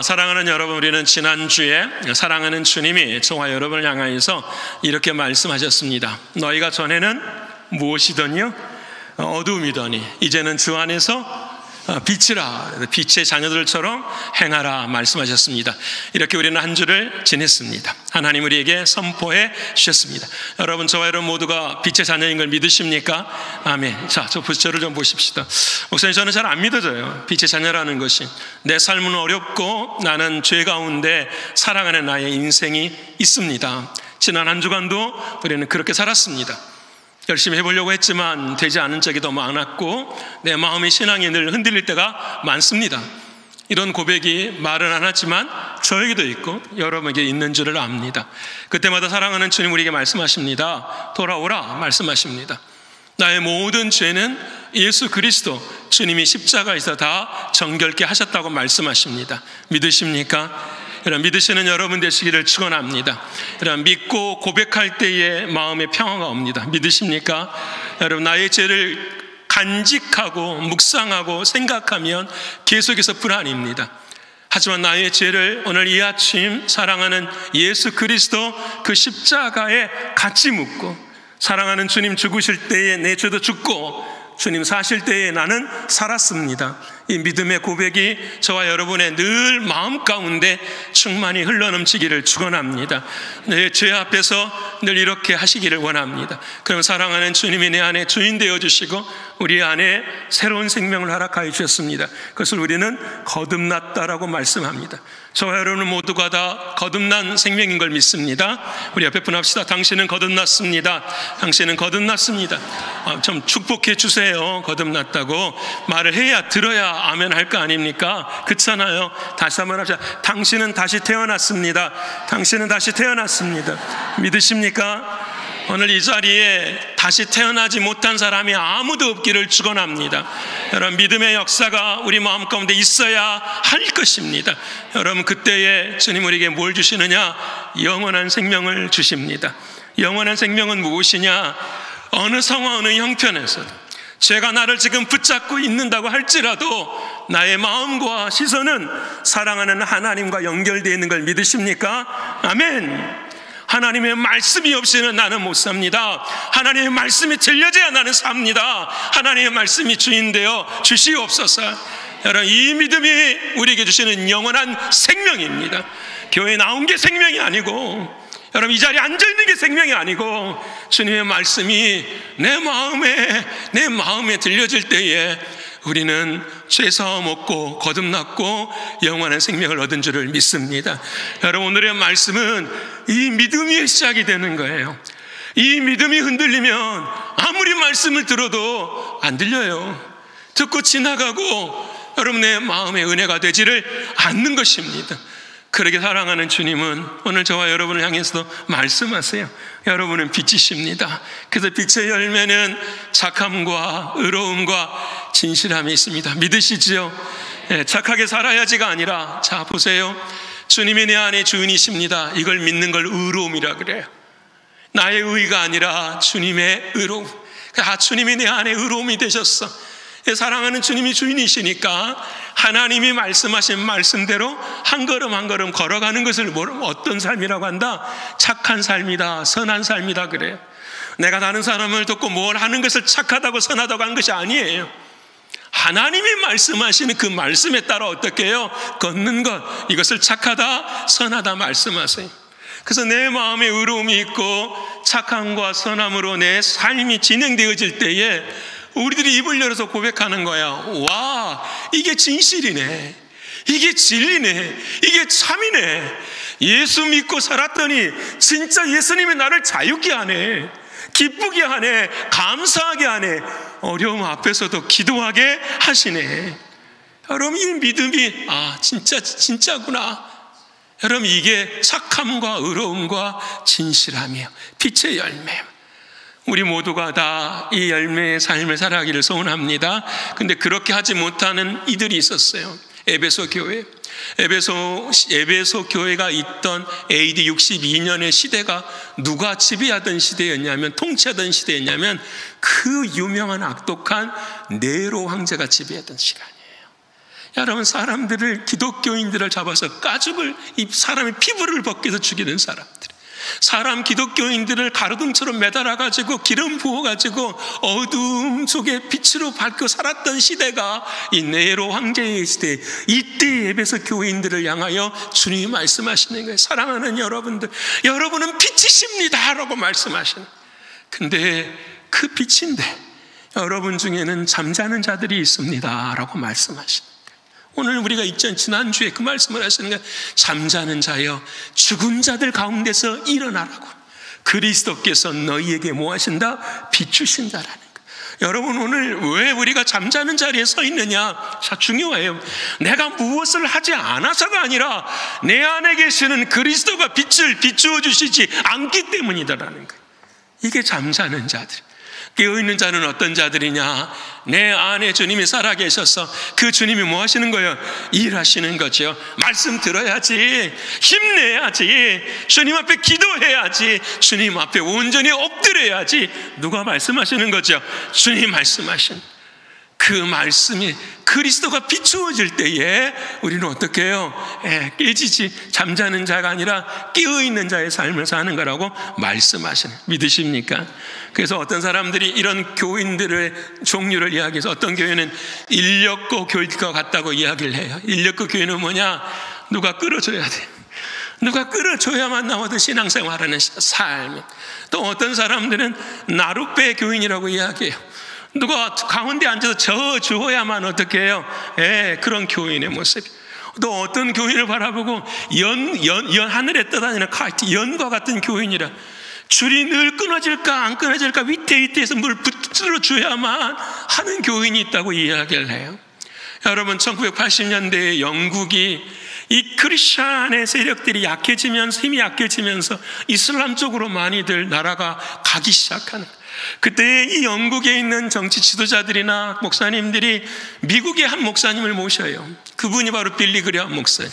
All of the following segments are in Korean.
사랑하는 여러분, 우리는 지난주에 사랑하는 주님이 저와 여러분을 향하여서 이렇게 말씀하셨습니다. 너희가 전에는 무엇이더니요? 어두움이더니 이제는 주 안에서 빛이라, 빛의 자녀들처럼 행하라 말씀하셨습니다. 이렇게 우리는 한 주를 지냈습니다. 하나님 우리에게 선포해 주셨습니다. 여러분, 저와 여러분 모두가 빛의 자녀인 걸 믿으십니까? 아멘. 자, 저를 좀 보십시다. 목사님, 저는 잘 안 믿어져요. 빛의 자녀라는 것이. 내 삶은 어렵고 나는 죄 가운데 살아가는 나의 인생이 있습니다. 지난 한 주간도 우리는 그렇게 살았습니다. 열심히 해보려고 했지만 되지 않은 적이 더 많았고 내 마음의 신앙이 늘 흔들릴 때가 많습니다. 이런 고백이 말은 안 하지만 저에게도 있고 여러분에게 있는 줄을 압니다. 그때마다 사랑하는 주님 우리에게 말씀하십니다. 돌아오라 말씀하십니다. 나의 모든 죄는 예수 그리스도 주님이 십자가에서 다 정결케 하셨다고 말씀하십니다. 믿으십니까? 여러분, 믿으시는 여러분 되시기를 축원합니다. 여러분, 믿고 고백할 때에 마음의 평화가 옵니다. 믿으십니까? 여러분, 나의 죄를 간직하고 묵상하고 생각하면 계속해서 불안입니다. 하지만 나의 죄를 오늘 이 아침 사랑하는 예수 그리스도 그 십자가에 같이 묻고 사랑하는 주님 죽으실 때에 내 죄도 죽고 주님 사실 때에 나는 살았습니다. 이 믿음의 고백이 저와 여러분의 늘 마음 가운데 충만히 흘러넘치기를 축원합니다. 내 죄 앞에서 늘 이렇게 하시기를 원합니다. 그럼 사랑하는 주님이 내 안에 주인 되어주시고 우리 안에 새로운 생명을 허락하여 주셨습니다. 그것을 우리는 거듭났다라고 말씀합니다. 저와 여러분 모두가 다 거듭난 생명인 걸 믿습니다. 우리 옆에 분 합시다. 당신은 거듭났습니다. 당신은 거듭났습니다. 좀 축복해 주세요. 거듭났다고 말을 해야 들어야 아멘 할 거 아닙니까? 그렇잖아요. 다시 한번 합시다. 당신은 다시 태어났습니다. 당신은 다시 태어났습니다. 믿으십니까? 오늘 이 자리에 다시 태어나지 못한 사람이 아무도 없기를 축원합니다. 여러분, 믿음의 역사가 우리 마음 가운데 있어야 할 것입니다. 여러분, 그때에 주님 우리에게 뭘 주시느냐? 영원한 생명을 주십니다. 영원한 생명은 무엇이냐? 어느 상황 어느 형편에서도 죄가 나를 지금 붙잡고 있는다고 할지라도 나의 마음과 시선은 사랑하는 하나님과 연결되어 있는 걸 믿으십니까? 아멘. 하나님의 말씀이 없이는 나는 못 삽니다. 하나님의 말씀이 들려져야 나는 삽니다. 하나님의 말씀이 주인 되어 주시옵소서. 여러분, 이 믿음이 우리에게 주시는 영원한 생명입니다. 교회에 나온 게 생명이 아니고, 여러분 이 자리에 앉아있는 게 생명이 아니고 주님의 말씀이 내 마음에 들려질 때에 우리는 죄사함 없고 거듭났고 영원한 생명을 얻은 줄을 믿습니다. 여러분, 오늘의 말씀은 이 믿음이 시작이 되는 거예요. 이 믿음이 흔들리면 아무리 말씀을 들어도 안 들려요. 듣고 지나가고 여러분의 마음에 은혜가 되지를 않는 것입니다. 그렇게 사랑하는 주님은 오늘 저와 여러분을 향해서도 말씀하세요. 여러분은 빛이십니다. 그래서 빛의 열매는 착함과 의로움과 진실함이 있습니다. 믿으시지요? 착하게 살아야지가 아니라, 자 보세요, 주님이 내 안에 주인이십니다. 이걸 믿는 걸 의로움이라 그래요. 나의 의가 아니라 주님의 의로움. 주님이 내 안에 의로움이 되셨어. 사랑하는 주님이 주인이시니까 하나님이 말씀하신 말씀대로 한 걸음 한 걸음 걸어가는 것을 어떤 삶이라고 한다? 착한 삶이다, 선한 삶이다 그래요. 내가 다른 사람을 돕고 뭘 하는 것을 착하다고 선하다고 한 것이 아니에요. 하나님이 말씀하시는 그 말씀에 따라 어떻게 해요? 걷는 것, 이것을 착하다, 선하다 말씀하세요. 그래서 내 마음에 의로움이 있고 착함과 선함으로 내 삶이 진행되어질 때에 우리들이 입을 열어서 고백하는 거야. 와, 이게 진실이네, 이게 진리네, 이게 참이네. 예수 믿고 살았더니 진짜 예수님이 나를 자유케 하네, 기쁘게 하네, 감사하게 하네, 어려움 앞에서도 기도하게 하시네. 여러분, 이 믿음이 진짜구나. 여러분, 이게 착함과 의로움과 진실함이에요. 빛의 열매. 우리 모두가 다 이 열매의 삶을 살아가기를 소원합니다. 근데 그렇게 하지 못하는 이들이 있었어요. 에베소 교회. 에베소 교회가 있던 AD 62년의 시대가 누가 지배하던 시대였냐면, 통치하던 시대였냐면 그 유명한 악독한 네로 황제가 지배하던 시간이에요. 여러분, 사람들을, 기독교인들을 잡아서 가죽을, 이 사람의 피부를 벗겨서 죽이는 사람들, 사람 기독교인들을 가로등처럼 매달아가지고 기름 부어가지고 어두움 속에 빛으로 밝고 살았던 시대가 이 네로 황제의 시대, 이때 에베소 교인들을 향하여 주님이 말씀하시는 거예요. 사랑하는 여러분들, 여러분은 빛이십니다 라고 말씀하시는 거예요. 근데 그 빛인데 여러분 중에는 잠자는 자들이 있습니다 라고 말씀하시는 거예요. 오늘 우리가 지난주에 그 말씀을 하시는 거예요. 잠자는 자여, 죽은 자들 가운데서 일어나라고. 그리스도께서 너희에게 뭐 하신다? 비추신다라는 거예요. 여러분, 오늘 왜 우리가 잠자는 자리에 서 있느냐? 자, 중요해요. 내가 무엇을 하지 않아서가 아니라 내 안에 계시는 그리스도가 빛을 비추어 주시지 않기 때문이다라는 거예요. 이게 잠자는 자들. 깨어있는 자는 어떤 자들이냐? 내 안에 주님이 살아계셔서 그 주님이 뭐 하시는 거예요? 일하시는 거죠. 말씀 들어야지, 힘내야지, 주님 앞에 기도해야지, 주님 앞에 온전히 엎드려야지. 누가 말씀하시는 거죠? 주님 말씀하신 그 말씀이 그리스도가 비추어질 때에 우리는 어떻게 해요? 깨지지, 잠자는 자가 아니라 깨어있는 자의 삶을 사는 거라고 말씀하시는, 믿으십니까? 그래서 어떤 사람들이 이런 교인들의 종류를 이야기해서 어떤 교회는 인력거 교회가 같다고 이야기를 해요. 인력거 교회는 뭐냐? 누가 끌어줘야 돼. 누가 끌어줘야만 나와도 신앙생활하는 삶. 또 어떤 사람들은 나룻배 교인이라고 이야기해요. 누가 가운데 앉아서 저 주어야만 어떻게 해요? 그런 교인의 모습. 또 어떤 교인을 바라보고 하늘에 떠다니는 카이트, 연과 같은 교인이라, 줄이 늘 끊어질까 안 끊어질까 위태위태해서 물 붙들어 줘야만 하는 교인이 있다고 이야기를 해요. 여러분, 1980년대에 영국이 이 크리스찬의 세력들이 약해지면서, 힘이 약해지면서 이슬람 쪽으로 많이들 나라가 가기 시작하는, 그때 이 영국에 있는 정치 지도자들이나 목사님들이 미국의 한 목사님을 모셔요. 그분이 바로 빌리 그레엄 목사님.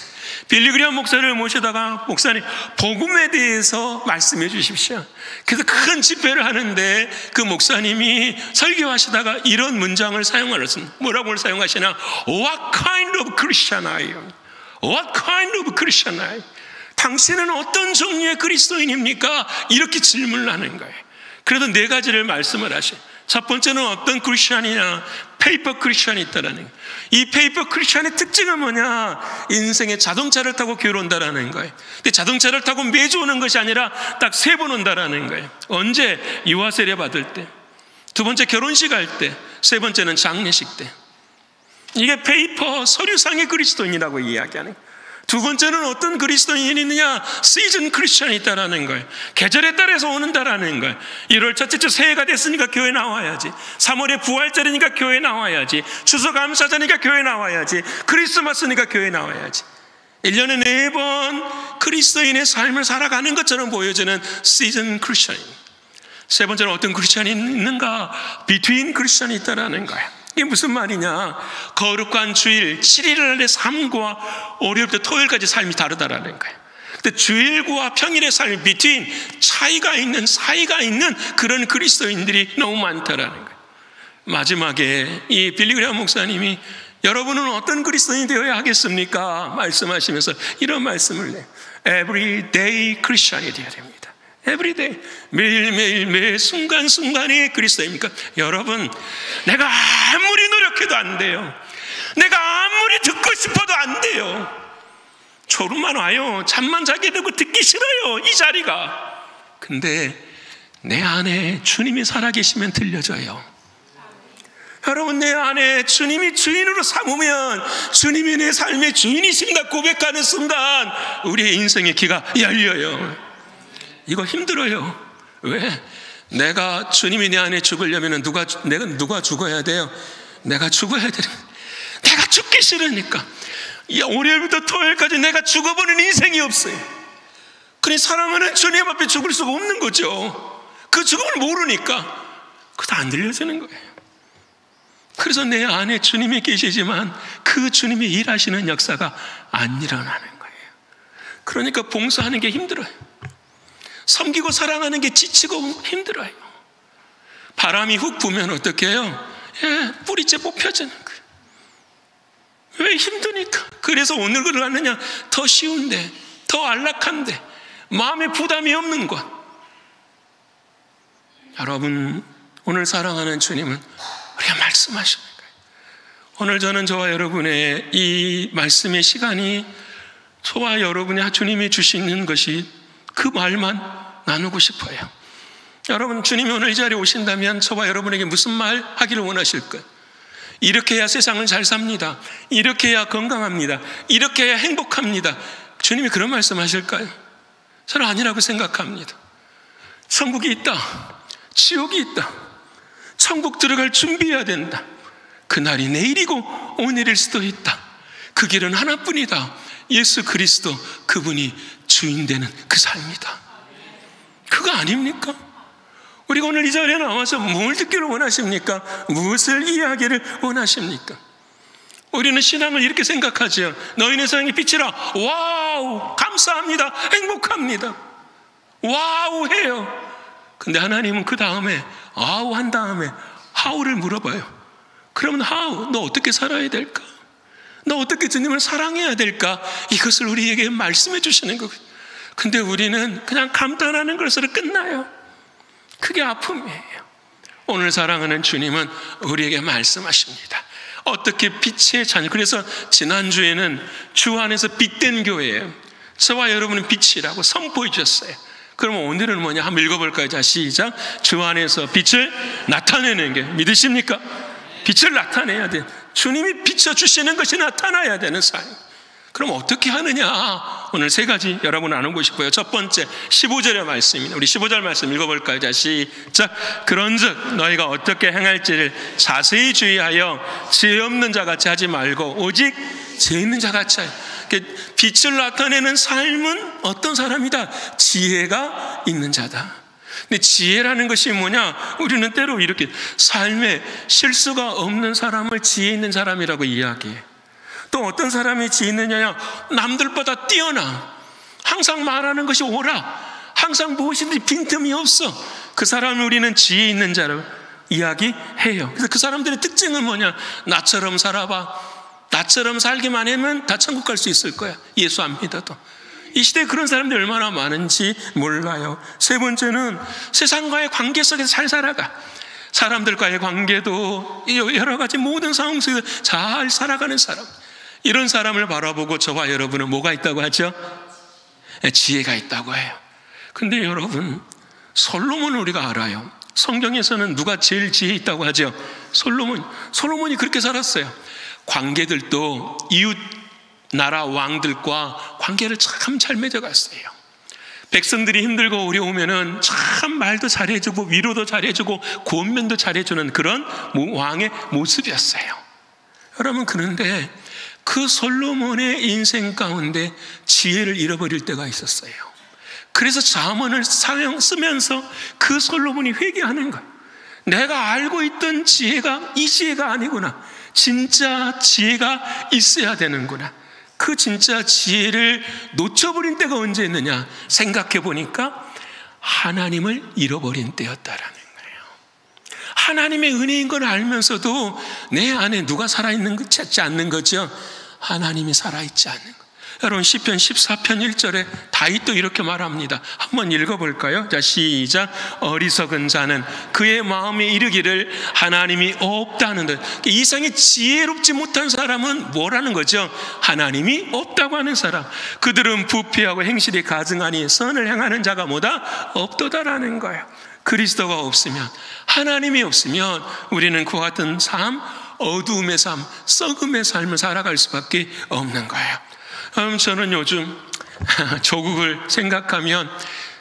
빌리 그레엄 목사를 모시다가, 목사님 복음에 대해서 말씀해 주십시오. 그래서 큰 집회를 하는데 그 목사님이 설교하시다가 이런 문장을 사용하셨습니다. 뭐라고 사용하시나? What kind of Christian are you? What kind of Christian are you? 당신은 어떤 종류의 그리스도인입니까? 이렇게 질문을 하는 거예요. 그래도 네 가지를 말씀을 하셔요. 첫 번째는 어떤 크리스찬이냐? 페이퍼 크리스찬이 있다라는 거예요. 이 페이퍼 크리스찬의 특징은 뭐냐? 인생에 자동차를 타고 교회로 온다라는 거예요. 근데 자동차를 타고 매주 오는 것이 아니라 딱 3번 온다라는 거예요. 언제? 유아 세례 받을 때, 두 번째 결혼식 할 때, 세 번째는 장례식 때. 이게 페이퍼 서류상의 그리스도인이라고 이야기하는 거예요. 두 번째는 어떤 그리스도인이 있느냐? 시즌 크리스천이 있다라는 거예요. 계절에 따라서 오는다라는 거예요. 1월 첫째 주 새해가 됐으니까 교회 나와야지. 3월에 부활절이니까 교회 나와야지. 추수감사절이니까 교회 나와야지. 크리스마스니까 교회 나와야지. 1년에 4번 그리스도인의 삶을 살아가는 것처럼 보여지는 시즌 크리스천입니다. 세 번째는 어떤 크리스천이 있는가? 비트윈 크리스천이 있다라는 거예요. 이게 무슨 말이냐? 거룩한 주일 7일의 삶과 월요일부터 토요일까지 삶이 다르다라는 거예요. 근데 주일과 평일의 삶이 비트윈, 차이가 있는, 사이가 있는 그런 그리스도인들이 너무 많다라는 거예요. 마지막에 이 빌리 그레엄 목사님이 여러분은 어떤 그리스도인이 되어야 하겠습니까? 말씀하시면서 이런 말씀을 해요. Everyday 크리스천이 되어야 됩니다. Everyday, 매일매일 매 순간순간이 그리스도입니까? 여러분, 내가 아무리 노력해도 안 돼요. 내가 아무리 듣고 싶어도 안 돼요. 졸음만 와요. 잠만 자게 되고 듣기 싫어요, 이 자리가. 근데 내 안에 주님이 살아계시면 들려져요. 여러분, 내 안에 주님이 주인으로 삼으면, 주님이 내 삶의 주인이십니다 고백하는 순간 우리의 인생의 길가 열려요. 이거 힘들어요. 왜? 내가 주님이 내 안에 죽으려면 누가 죽어야 돼요? 내가 죽어야 돼요. 내가 죽기 싫으니까. 월요일부터 토요일까지 내가 죽어버리는 인생이 없어요. 그러니 사랑하는 주님 앞에 죽을 수가 없는 거죠. 그 죽음을 모르니까 그거 안 들려지는 거예요. 그래서 내 안에 주님이 계시지만 그 주님이 일하시는 역사가 안 일어나는 거예요. 그러니까 봉사하는 게 힘들어요. 섬기고 사랑하는 게 지치고 힘들어요. 바람이 훅 부면 어떻게 해요? 뿌리째 뽑혀지는 거예요. 왜 힘드니까. 그래서 오늘을 가느냐? 더 쉬운데, 더 안락한데, 마음에 부담이 없는 것. 여러분, 오늘 사랑하는 주님은 우리가 말씀하시는 거예요. 오늘 저는 저와 여러분의 이 말씀의 시간이 저와 여러분의 주님이 주시는 것이 그 말만 나누고 싶어요. 여러분, 주님이 오늘 이 자리에 오신다면 저와 여러분에게 무슨 말 하기를 원하실까요? 이렇게 해야 세상을 잘 삽니다. 이렇게 해야 건강합니다. 이렇게 해야 행복합니다. 주님이 그런 말씀 하실까요? 저는 아니라고 생각합니다. 천국이 있다. 지옥이 있다. 천국 들어갈 준비해야 된다. 그날이 내일이고 오늘일 수도 있다. 그 길은 하나뿐이다. 예수 그리스도, 그분이 주인 되는 그 삶이다. 그거 아닙니까? 우리가 오늘 이 자리에 나와서 뭘 듣기를 원하십니까? 무엇을 이야기를 원하십니까? 우리는 신앙을 이렇게 생각하죠. 너희는 세상의 빛이라. 와우, 감사합니다. 행복합니다. 와우 해요. 근데 하나님은 그 다음에 아우 한 다음에 하우를 물어봐요. 그러면 하우, 너 어떻게 살아야 될까? 너 어떻게 주님을 사랑해야 될까? 이것을 우리에게 말씀해 주시는 거예요. 근데 우리는 그냥 감탄하는 것으로 끝나요. 그게 아픔이에요. 오늘 사랑하는 주님은 우리에게 말씀하십니다. 어떻게 빛의 자녀. 그래서 지난주에는 주 안에서 빛된 교회예요. 저와 여러분은 빛이라고 선포해 주셨어요. 그러면 오늘은 뭐냐? 한번 읽어볼까요? 자, 시작. 주 안에서 빛을 나타내는 게 믿으십니까? 빛을 나타내야 돼. 주님이 비춰주시는 것이 나타나야 되는 삶. 그럼 어떻게 하느냐? 오늘 세 가지 여러분 나누고 싶어요. 첫 번째 15절의 말씀입니다. 우리 15절 말씀 읽어볼까요? 자, 시작. 그런즉 너희가 어떻게 행할지를 자세히 주의하여 지혜 없는 자같이 하지 말고 오직 지혜 있는 자같이 하여. 빛을 나타내는 삶은 어떤 사람이다? 지혜가 있는 자다. 근데 지혜라는 것이 뭐냐? 우리는 때로 이렇게 삶에 실수가 없는 사람을 지혜 있는 사람이라고 이야기해. 또 어떤 사람이 지혜 있느냐? 남들보다 뛰어나. 항상 말하는 것이 옳아. 항상 무엇이든지 빈틈이 없어. 그 사람을 우리는 지혜 있는 자로 이야기해요. 그래서 그 사람들의 특징은 뭐냐? 나처럼 살아봐. 나처럼 살기만 하면 다 천국 갈 수 있을 거야. 예수 안 믿어도. 이 시대에 그런 사람들이 얼마나 많은지 몰라요. 세 번째는 세상과의 관계 속에서 잘 살아가. 사람들과의 관계도 여러 가지 모든 상황 속에서 잘 살아가는 사람. 이런 사람을 바라보고 저와 여러분은 뭐가 있다고 하죠? 지혜가 있다고 해요. 근데 여러분, 솔로몬을 우리가 알아요. 성경에서는 누가 제일 지혜 있다고 하죠? 솔로몬이 그렇게 살았어요. 관계들도 이웃 나라 왕들과 관계를 참 잘 맺어갔어요. 백성들이 힘들고 어려우면은 참 말도 잘해주고 위로도 잘해주고 권면도 잘해주는 그런 왕의 모습이었어요. 여러분, 그런데 그 솔로몬의 인생 가운데 지혜를 잃어버릴 때가 있었어요. 그래서 잠언을 쓰면서 그 솔로몬이 회개하는 거예요. 내가 알고 있던 지혜가 이 지혜가 아니구나. 진짜 지혜가 있어야 되는구나. 그 진짜 지혜를 놓쳐버린 때가 언제 있느냐? 생각해 보니까 하나님을 잃어버린 때였다라는 거예요. 하나님의 은혜인 걸 알면서도 내 안에 누가 살아있는 것 찾지 않는 거죠. 하나님이 살아있지 않는 것. 여러분, 시편 14편 1절에 다윗도 이렇게 말합니다. 한번 읽어볼까요? 자, 시작. 어리석은 자는 그의 마음에 이르기를 하나님이 없다는 듯. 이상에 지혜롭지 못한 사람은 뭐라는 거죠? 하나님이 없다고 하는 사람. 그들은 부패하고 행실이 가증하니 선을 행하는 자가 뭐다? 없도다라는 거예요. 그리스도가 없으면, 하나님이 없으면 우리는 그와 같은 삶, 어두움의 삶, 썩음의 삶을 살아갈 수밖에 없는 거예요. 저는 요즘 조국을 생각하면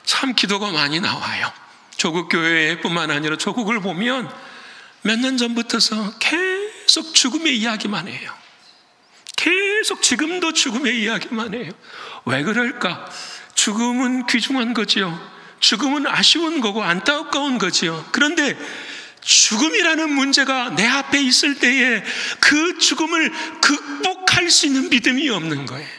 참 기도가 많이 나와요. 조국 교회뿐만 아니라 조국을 보면 몇 년 전부터서 계속 죽음의 이야기만 해요. 계속 지금도 죽음의 이야기만 해요. 왜 그럴까? 죽음은 귀중한 거지요. 죽음은 아쉬운 거고 안타까운 거지요. 그런데 죽음이라는 문제가 내 앞에 있을 때에 그 죽음을 극복할 수 있는 믿음이 없는 거예요.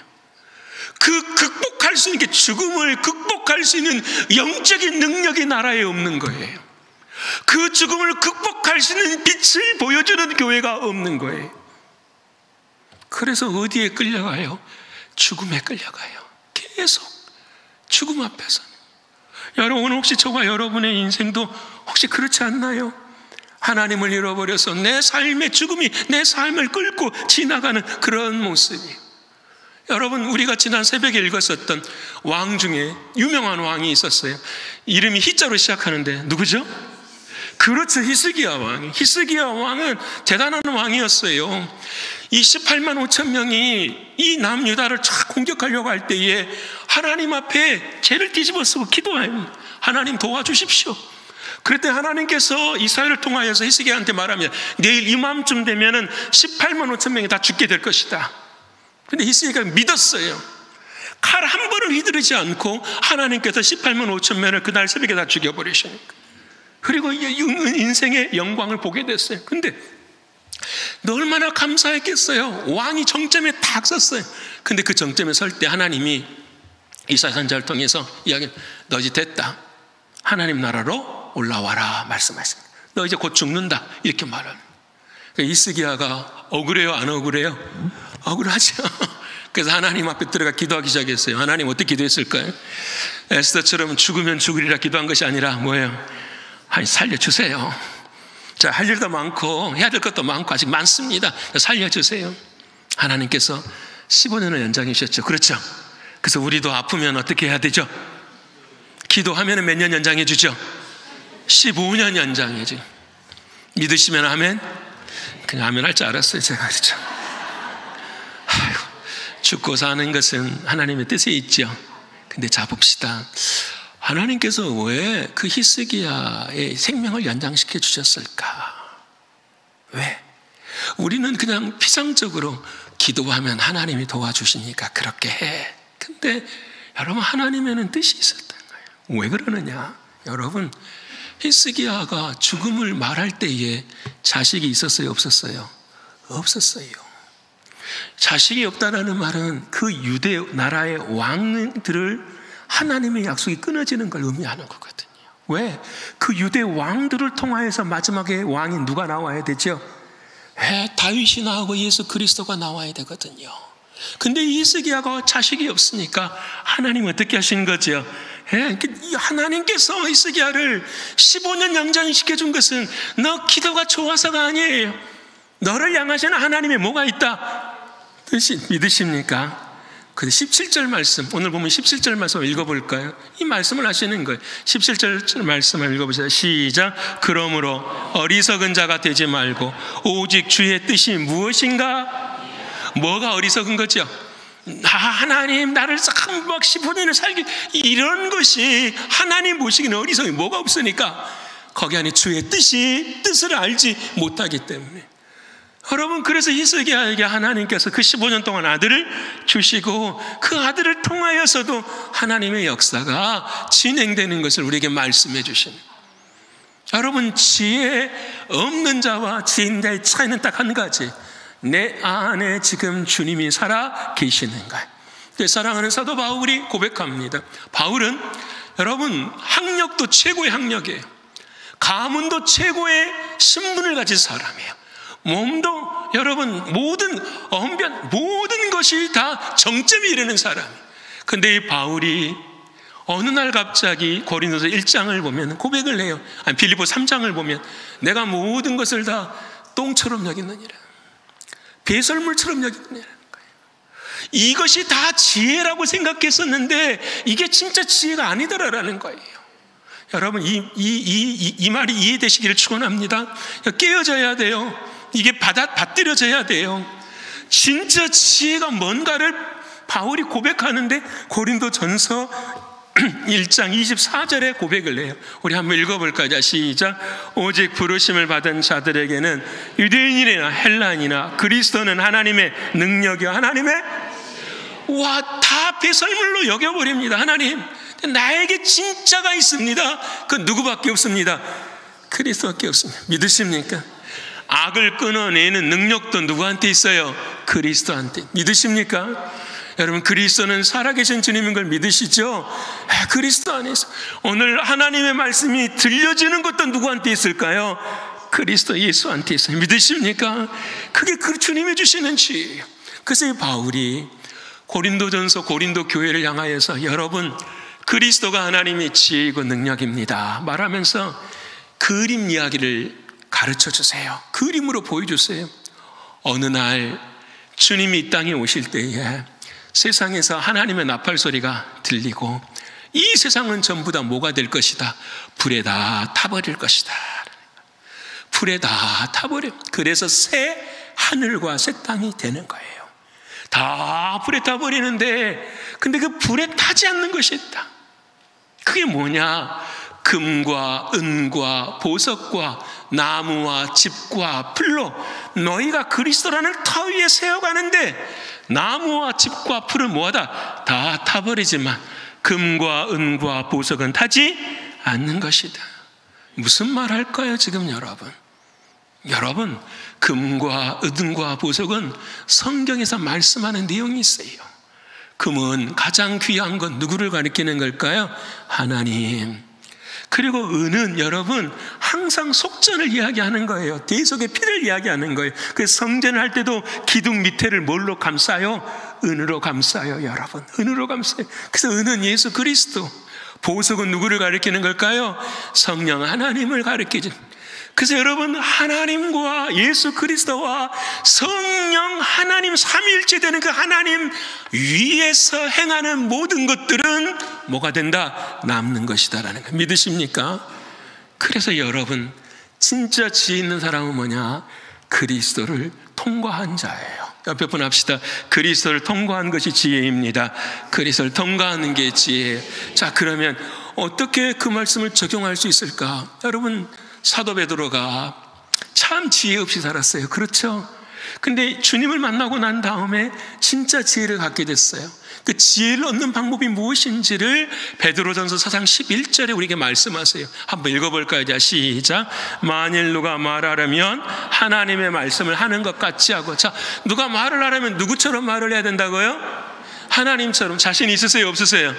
극복할 수 있는 게 죽음을 극복할 수 있는 영적인 능력이 나라에 없는 거예요. 그 죽음을 극복할 수 있는 빛을 보여주는 교회가 없는 거예요. 그래서 어디에 끌려가요? 죽음에 끌려가요. 계속 죽음 앞에서. 여러분, 오늘 혹시 저와 여러분의 인생도 혹시 그렇지 않나요? 하나님을 잃어버려서 내 삶의 죽음이 내 삶을 끌고 지나가는 그런 모습이에요. 여러분, 우리가 지난 새벽에 읽었었던 왕 중에 유명한 왕이 있었어요. 이름이 히자로 시작하는데 누구죠? 그렇죠, 히스기야 왕. 히스기야 왕은 대단한 왕이었어요. 이 18만 5천 명이 이 남유다를 쫙 공격하려고 할 때에 하나님 앞에 죄를 뒤집어 쓰고 기도해요. 하나님 도와주십시오. 그랬더니 하나님께서 이사야를 통하여서 히스기야한테 말하면 내일 이맘쯤 되면은 18만 5천 명이 다 죽게 될 것이다. 근데 히스기야가 믿었어요. 칼 한 번을 휘두르지 않고 하나님께서 18만 5천 명을 그날 새벽에 다 죽여버리시니까. 그리고 인생의 영광을 보게 됐어요. 근데 얼마나 감사했겠어요. 왕이 정점에 딱 섰어요. 근데 그 정점에 설 때 하나님이 이사야 선지자를 통해서 이야기, 너 이제 됐다. 하나님 나라로 올라와라 말씀하십니다. 너 이제 곧 죽는다 이렇게 말합니다. 히스기야가 억울해요, 안 억울해요? 억울하죠. 그래서 하나님 앞에 들어가 기도하기 시작했어요. 하나님 어떻게 기도했을까요? 에스더처럼 죽으면 죽으리라 기도한 것이 아니라 뭐예요? 아니, 살려주세요. 자, 할 일도 많고 해야 될 것도 많고 아직 많습니다. 살려주세요. 하나님께서 15년을 연장해 주셨죠. 그렇죠? 그래서 우리도 아프면 어떻게 해야 되죠? 기도하면 몇 년 연장해 주죠? 15년 연장해 주죠. 믿으시면 아멘? 그냥 아멘 할 줄 알았어요, 제가. 그렇죠? 아이고, 죽고 사는 것은 하나님의 뜻에 있죠. 근데 자, 봅시다. 하나님께서 왜 그 히스기야의 생명을 연장시켜 주셨을까? 왜? 우리는 그냥 피상적으로 기도하면 하나님이 도와주시니까 그렇게 해. 근데 여러분, 하나님에는 뜻이 있었던 거예요. 왜 그러느냐? 여러분, 히스기야가 죽음을 말할 때에 자식이 있었어요, 없었어요? 없었어요. 자식이 없다라는 말은 그 유대 나라의 왕들을 하나님의 약속이 끊어지는 걸 의미하는 거거든요. 왜? 그 유대 왕들을 통하여서 마지막에 왕이 누가 나와야 되죠? 다윗이 나오고 예수 그리스도가 나와야 되거든요. 근데 히스기야가 자식이 없으니까 하나님은 어떻게 하신 거죠? 하나님께서 히스기야를 15년 연장시켜준 것은 너 기도가 좋아서가 아니에요. 너를 향하시는 하나님의 뭐가 있다? 뜻이 믿으십니까? 근데 17절 말씀, 오늘 보면 17절 말씀 읽어볼까요? 이 말씀을 하시는 거예요. 17절 말씀을 읽어보세요. 시작. 그러므로 어리석은 자가 되지 말고 오직 주의 뜻이 무엇인가? 뭐가 어리석은 거죠? 하나님 나를 막 15년을 살기, 이런 것이 하나님 보시기는 어리석이 뭐가 없으니까 거기 안에 주의 뜻을 알지 못하기 때문에. 여러분, 그래서 히스기야에게 하나님께서 그 15년 동안 아들을 주시고 그 아들을 통하여서도 하나님의 역사가 진행되는 것을 우리에게 말씀해 주시는. 여러분, 지혜 없는 자와 지혜 있는 자의 차이는 딱 한 가지. 내 안에 지금 주님이 살아 계시는가. 사랑하는 사도 바울이 고백합니다. 바울은 여러분 학력도 최고의 학력이에요. 가문도 최고의 신분을 가진 사람이에요. 몸도 여러분 모든 언변 모든 것이 다 정점에 이르는 사람이에요. 근데 이 바울이 어느 날 갑자기 고린도서 1장을 보면 고백을 해요. 아니 빌립보 3장을 보면 내가 모든 것을 다 똥처럼 여기느니라, 배설물처럼 여기느니라는 거예요. 이것이 다 지혜라고 생각했었는데 이게 진짜 지혜가 아니더라라는 거예요. 여러분 이 말이 이해되시기를 축원합니다. 깨어져야 돼요. 이게 받들여져야 돼요. 진짜 지혜가 뭔가를 바울이 고백하는데 고린도전서 1장 24절에 고백을 해요. 우리 한번 읽어볼까요? 자, 시작. 오직 부르심을 받은 자들에게는 유대인이나 헬라인이나 그리스도는 하나님의 능력이요 하나님의 다 배설물로 여겨버립니다. 하나님, 나에게 진짜가 있습니다. 그건 누구밖에 없습니다. 그리스도밖에 없습니다. 믿으십니까? 악을 끊어내는 능력도 누구한테 있어요? 그리스도한테. 믿으십니까? 여러분, 그리스도는 살아계신 주님인 걸 믿으시죠? 그리스도 안에서 오늘 하나님의 말씀이 들려지는 것도 누구한테 있을까요? 그리스도 예수한테 있어요. 믿으십니까? 그게 그 주님이 주시는 지혜예요. 그래서 이 바울이 고린도전서 고린도 교회를 향하여서 여러분 그리스도가 하나님의 지혜이고 능력입니다 말하면서 그림 이야기를 가르쳐 주세요. 그림으로 보여주세요. 어느 날 주님이 이 땅에 오실 때에 세상에서 하나님의 나팔 소리가 들리고 이 세상은 전부 다 뭐가 될 것이다? 불에 다 타버릴 것이다. 불에 다 타버려. 그래서 새 하늘과 새 땅이 되는 거예요. 다 불에 타버리는데 근데 그 불에 타지 않는 것이 있다. 그게 뭐냐? 금과 은과 보석과 나무와 집과 풀로 너희가 그리스도라는 터 위에 세워가는데 나무와 집과 풀은 뭐하다? 다 타버리지만 금과 은과 보석은 타지 않는 것이다. 무슨 말 할까요 지금 여러분? 여러분 금과 은과 보석은 성경에서 말씀하는 내용이 있어요. 금은 가장 귀한 건 누구를 가리키는 걸까요? 하나님. 그리고 은은 여러분 항상 속전을 이야기하는 거예요. 대속의 피를 이야기하는 거예요. 그래서 성전을 할 때도 기둥 밑에를 뭘로 감싸요? 은으로 감싸요. 여러분 은으로 감싸요. 그래서 은은 예수 그리스도, 보석은 누구를 가리키는 걸까요? 성령 하나님을 가리키죠. 그래서 여러분 하나님과 예수 그리스도와 성령 하나님 삼위일체 되는 그 하나님 위에서 행하는 모든 것들은 뭐가 된다? 남는 것이다라는 거 믿으십니까? 그래서 여러분 진짜 지혜 있는 사람은 뭐냐? 그리스도를 통과한 자예요. 옆에 분 합시다. 그리스도를 통과한 것이 지혜입니다. 그리스도를 통과하는 게 지혜예요. 자, 그러면 어떻게 그 말씀을 적용할 수 있을까? 여러분 사도 베드로가 참 지혜 없이 살았어요. 그렇죠? 근데 주님을 만나고 난 다음에 진짜 지혜를 갖게 됐어요. 그 지혜를 얻는 방법이 무엇인지를 베드로전서 4장 11절에 우리에게 말씀하세요. 한번 읽어볼까요? 자, 시작. 만일 누가 말하려면 하나님의 말씀을 하는 것 같이 하고. 자, 누가 말을 하려면 누구처럼 말을 해야 된다고요? 하나님처럼. 자신 있으세요? 없으세요?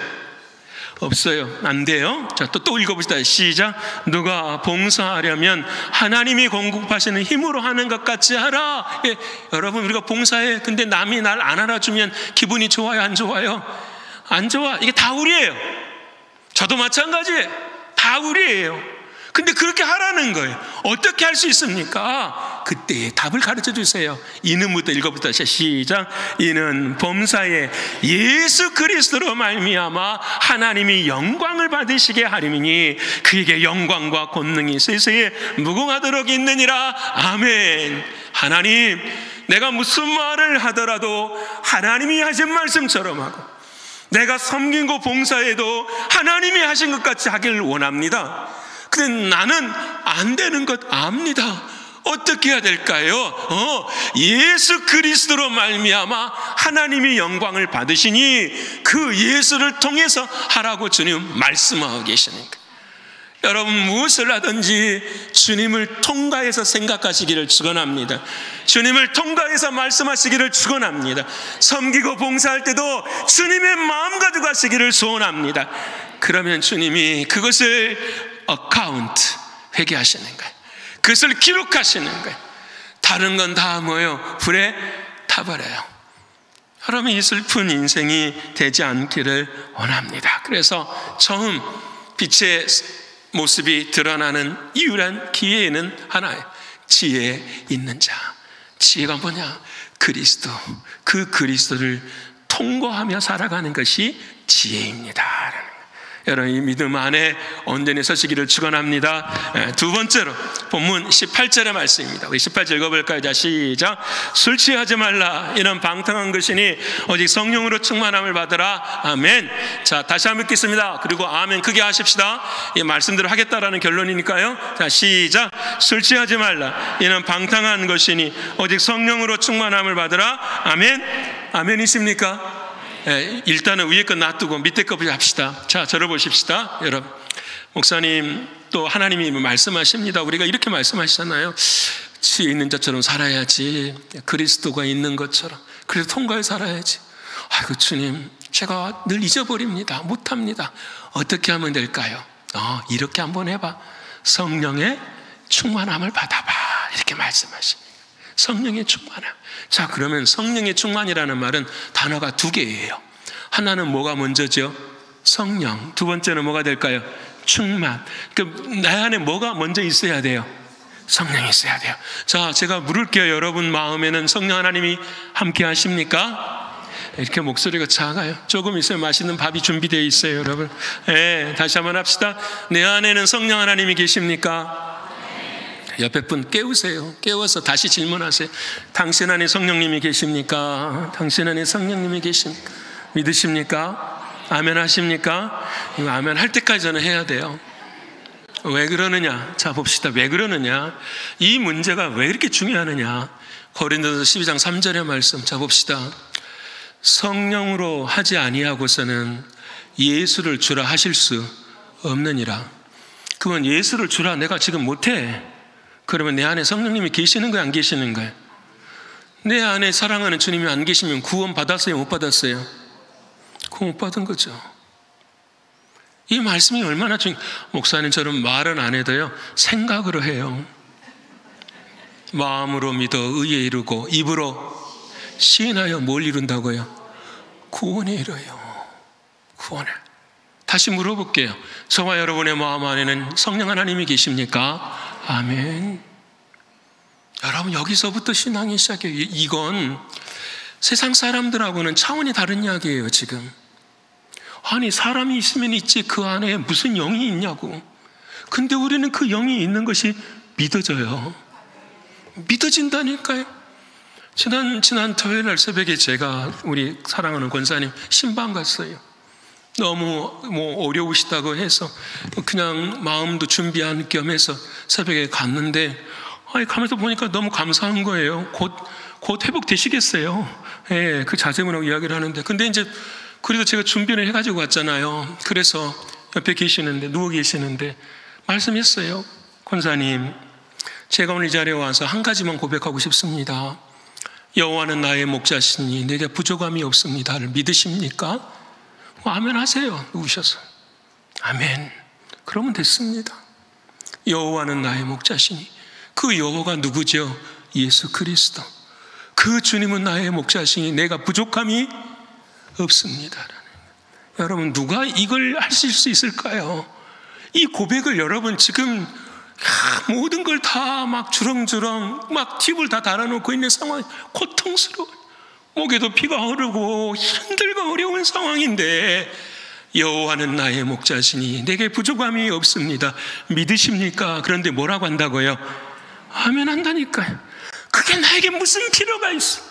없어요. 안 돼요. 자, 또 읽어봅시다. 시작. 누가 봉사하려면 하나님이 공급하시는 힘으로 하는 것 같이 하라. 예, 여러분 우리가 봉사해. 근데 남이 날 안 알아주면 기분이 좋아요? 안 좋아요? 안 좋아. 이게 다 우리예요. 저도 마찬가지예요. 다 우리예요. 근데 그렇게 하라는 거예요. 어떻게 할 수 있습니까? 그때의 답을 가르쳐 주세요. 이는부터 읽어봅시다. 시작. 이는 범사에 예수 그리스도로 말미암아 하나님이 영광을 받으시게 하림이니 그에게 영광과 권능이 세세에 무궁하도록 있느니라. 아멘. 하나님, 내가 무슨 말을 하더라도 하나님이 하신 말씀처럼 하고 내가 섬기고 봉사해도 하나님이 하신 것 같이 하기를 원합니다. 근데 나는 안 되는 것 압니다. 어떻게 해야 될까요? 예수 그리스도로 말미암아 하나님이 영광을 받으시니 그 예수를 통해서 하라고 주님 말씀하고 계시니까. 여러분 무엇을 하든지 주님을 통과해서 생각하시기를 축원합니다. 주님을 통과해서 말씀하시기를 축원합니다. 섬기고 봉사할 때도 주님의 마음 가지고 하시기를 소원합니다. 그러면 주님이 그것을 어카운트 회개하시는 거예요. 그것을 기록하시는 거예요. 다른 건 다 뭐예요? 불에 타버려요. 여러분 이 슬픈 인생이 되지 않기를 원합니다. 그래서 처음 빛의 모습이 드러나는 유일한 기회에는 하나예요. 지혜 있는 자. 지혜가 뭐냐? 그리스도. 그 그리스도를 통과하며 살아가는 것이 지혜입니다. 여러분 이 믿음 안에 온전히 서시기를 축원합니다. 두 번째로 본문 18절의 말씀입니다. 우리 18절 읽어볼까요? 자, 시작. 술 취하지 말라. 이는 방탕한 것이니 오직 성령으로 충만함을 받으라. 아멘. 자, 다시 한번 읽겠습니다. 그리고 아멘 크게 하십시다. 이 말씀대로 하겠다라는 결론이니까요. 자, 시작. 술 취하지 말라. 이는 방탕한 것이니 오직 성령으로 충만함을 받으라. 아멘. 아멘이십니까? 일단은 위에 거 놔두고 밑에 거 합시다. 자, 저를 보십시다. 여러분 목사님 또 하나님이 말씀하십니다. 우리가 이렇게 말씀하시잖아요. 지혜 있는 자처럼 살아야지. 그리스도가 있는 것처럼. 그래서 통과해 살아야지. 아이고 주님 제가 늘 잊어버립니다. 못합니다. 어떻게 하면 될까요? 이렇게 한번 해봐. 성령의 충만함을 받아봐. 이렇게 말씀하십니다. 성령의 충만함. 자, 그러면 성령의 충만이라는 말은 단어가 두 개예요. 하나는 뭐가 먼저죠? 성령. 두 번째는 뭐가 될까요? 충만. 내 안에 뭐가 먼저 있어야 돼요? 성령이 있어야 돼요. 자, 제가 물을게요. 여러분 마음에는 성령 하나님이 함께 하십니까? 이렇게 목소리가 작아요. 조금 있으면 맛있는 밥이 준비되어 있어요, 여러분. 다시 한번 합시다. 내 안에는 성령 하나님이 계십니까? 옆에 분 깨우세요. 깨워서 다시 질문하세요. 당신 안에 성령님이 계십니까? 당신 안에 성령님이 계십니까? 믿으십니까? 아멘 하십니까? 이거 아멘 할 때까지 저는 해야 돼요. 왜 그러느냐? 자, 봅시다. 왜 그러느냐? 이 문제가 왜 이렇게 중요하느냐? 고린도서 12장 3절의 말씀. 자, 봅시다. 성령으로 하지 아니하고서는 예수를 주라 하실 수 없느니라. 그건 예수를 주라 내가 지금 못해. 그러면 내 안에 성령님이 계시는 거야, 안 계시는 거야? 내 안에 사랑하는 주님이 안 계시면 구원 받았어요, 못 받았어요? 구원 못 받은 거죠. 이 말씀이 얼마나 목사님처럼 말은 안 해도요, 생각으로 해요. 마음으로 믿어 의에 이르고 입으로 시인하여 뭘 이룬다고요? 구원에 이뤄요. 구원에. 다시 물어볼게요. 저와 여러분의 마음 안에는 성령 하나님이 계십니까? 아멘. 여러분, 여기서부터 신앙이 시작해요. 이건 세상 사람들하고는 차원이 다른 이야기예요, 지금. 아니, 사람이 있으면 있지 그 안에 무슨 영이 있냐고. 근데 우리는 그 영이 있는 것이 믿어져요. 믿어진다니까요. 지난 토요일 날 새벽에 제가 우리 사랑하는 권사님 신방 갔어요. 너무 어려우시다고 해서 그냥 마음도 준비한 겸 해서 새벽에 갔는데, 가면서 보니까 너무 감사한 거예요. 곧 회복되시겠어요. 그 자제문하고 이야기를 하는데, 근데 이제 그래도 제가 준비를 해가지고 왔잖아요. 그래서 옆에 누워 계시는데 말씀했어요. 권사님, 제가 오늘 이 자리에 와서 한 가지만 고백하고 싶습니다. 여호와는 나의 목자시니 내게 부족함이 없습니다를 믿으십니까? 아멘 하세요. 누우셔서. 아멘. 그러면 됐습니다. 여호와는 나의 목자시니. 그 여호와가 누구죠? 예수 그리스도. 그 주님은 나의 목자시니 내가 부족함이 없습니다. 여러분, 누가 이걸 하실 수 있을까요? 이 고백을 여러분 지금 모든 걸 다 막 주렁주렁 막 팁을 다 달아놓고 있는 상황, 고통스러워. 목에도 피가 흐르고 힘들고 어려운 상황인데, 여호와는 나의 목자시니 내게 부족함이 없습니다. 믿으십니까? 그런데 뭐라고 한다고요? 아멘 한다니까요. 그게 나에게 무슨 필요가 있어?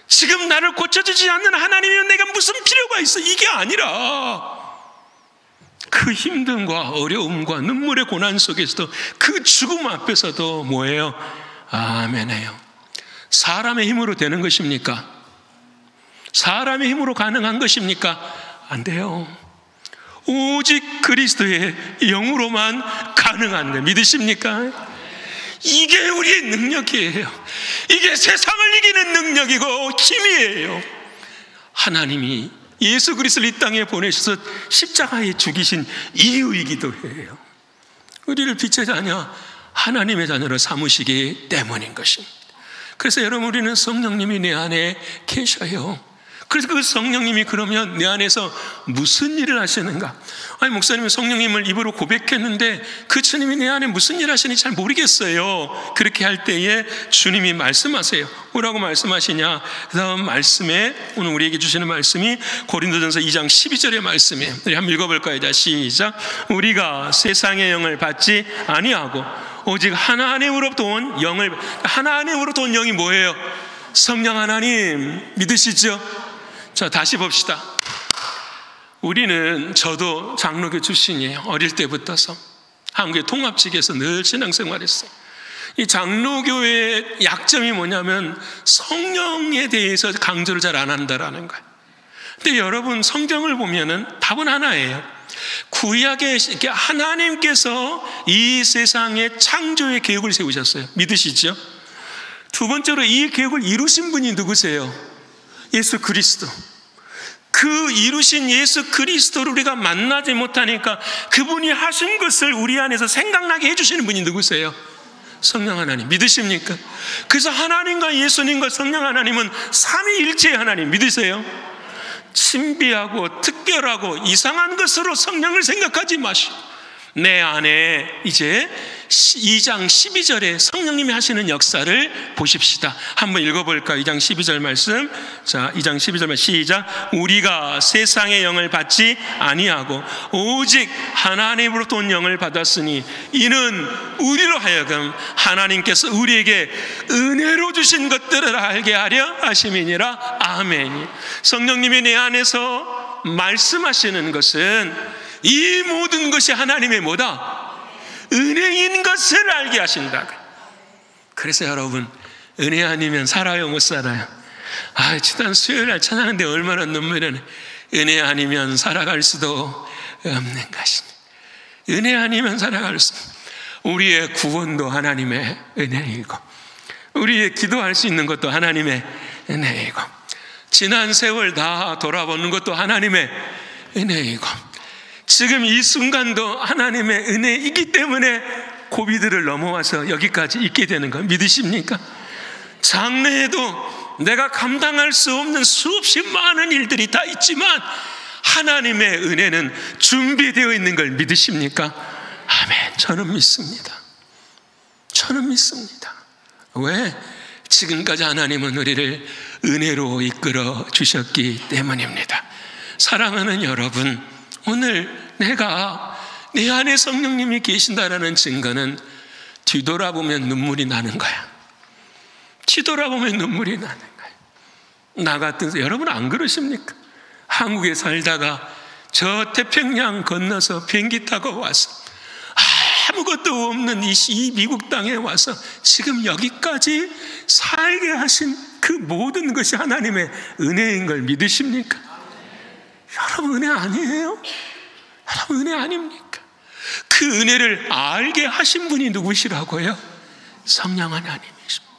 지금 나를 고쳐주지 않는 하나님이면 내가 무슨 필요가 있어? 이게 아니라 그 힘듦과 어려움과 눈물의 고난 속에서도, 그 죽음 앞에서도 뭐예요? 아멘해요. 사람의 힘으로 되는 것입니까? 사람의 힘으로 가능한 것입니까? 안 돼요. 오직 그리스도의 영으로만 가능한 거 믿으십니까? 이게 우리의 능력이에요. 이게 세상을 이기는 능력이고 힘이에요. 하나님이 예수 그리스도를 이 땅에 보내셔서 십자가에 죽이신 이유이기도 해요. 우리를 빛의 자녀, 하나님의 자녀로 삼으시기 때문인 것입니다. 그래서 여러분, 우리는 성령님이 내 안에 계셔요. 그래서 그 성령님이 그러면 내 안에서 무슨 일을 하시는가? 아니, 목사님은 성령님을 입으로 고백했는데 그 주님이 내 안에 무슨 일 하시는지 잘 모르겠어요. 그렇게 할 때에 주님이 말씀하세요. 뭐라고 말씀하시냐? 그 다음 말씀에 오늘 우리에게 주시는 말씀이 고린도전서 2장 12절의 말씀이에요. 우리 한번 읽어볼까요? 자, 시작. 우리가 세상의 영을 받지 아니하고 오직 하나님으로부터 온 영을, 하나님으로부터 온 영이 뭐예요? 성령 하나님. 믿으시죠? 자, 다시 봅시다. 우리는, 저도 장로교 출신이에요. 어릴 때부터서 한국의 통합직에서 늘 신앙생활했어요. 이 장로교의 약점이 뭐냐면 성령에 대해서 강조를 잘 안 한다라는 거예요. 근데 여러분, 성경을 보면은 답은 하나예요. 구약에 하나님께서 이 세상에 창조의 계획을 세우셨어요. 믿으시죠? 두 번째로 이 계획을 이루신 분이 누구세요? 예수 그리스도. 그 이루신 예수 그리스도를 우리가 만나지 못하니까 그분이 하신 것을 우리 안에서 생각나게 해주시는 분이 누구세요? 성령 하나님 믿으십니까? 그래서 하나님과 예수님과 성령 하나님은 삼위일체의 하나님 믿으세요? 신비하고 특별하고 이상한 것으로 성령을 생각하지 마시고 내 안에 이제 2장 12절에 성령님이 하시는 역사를 보십시다. 한번 읽어볼까요? 2장 12절 말씀. 자, 2장 12절 말씀 시작. 우리가 세상의 영을 받지 아니하고 오직 하나님으로부터 온 영을 받았으니 이는 우리로 하여금 하나님께서 우리에게 은혜로 주신 것들을 알게 하려 하심이니라. 아멘. 성령님이 내 안에서 말씀하시는 것은 이 모든 것이 하나님의 뭐다? 은혜인 것을 알게 하신다. 그래서 여러분, 은혜 아니면 살아요, 못 살아요? 지난 수요일날 찬양하는데 얼마나 눈물이 나네. 은혜 아니면 살아갈 수도 없는 것이니. 은혜 아니면 살아갈 수. 우리의 구원도 하나님의 은혜이고, 우리의 기도할 수 있는 것도 하나님의 은혜이고, 지난 세월 다 돌아보는 것도 하나님의 은혜이고, 지금 이 순간도 하나님의 은혜이기 때문에 고비들을 넘어와서 여기까지 있게 되는 거 믿으십니까? 장래에도 내가 감당할 수 없는 수없이 많은 일들이 다 있지만 하나님의 은혜는 준비되어 있는 걸 믿으십니까? 아멘. 저는 믿습니다. 저는 믿습니다. 왜? 지금까지 하나님은 우리를 은혜로 이끌어 주셨기 때문입니다. 사랑하는 여러분, 오늘 내가 내 안에 성령님이 계신다라는 증거는 뒤돌아보면 눈물이 나는 거야. 뒤돌아보면 눈물이 나는 거야. 나 같은 여러분 안 그러십니까? 한국에 살다가 저 태평양 건너서 비행기 타고 와서 아무것도 없는 이 미국 땅에 와서 지금 여기까지 살게 하신 그 모든 것이 하나님의 은혜인 걸 믿으십니까? 여러분 은혜 아니에요? 여러분 은혜 아닙니까? 그 은혜를 알게 하신 분이 누구시라고요? 성령 하나님이십니다.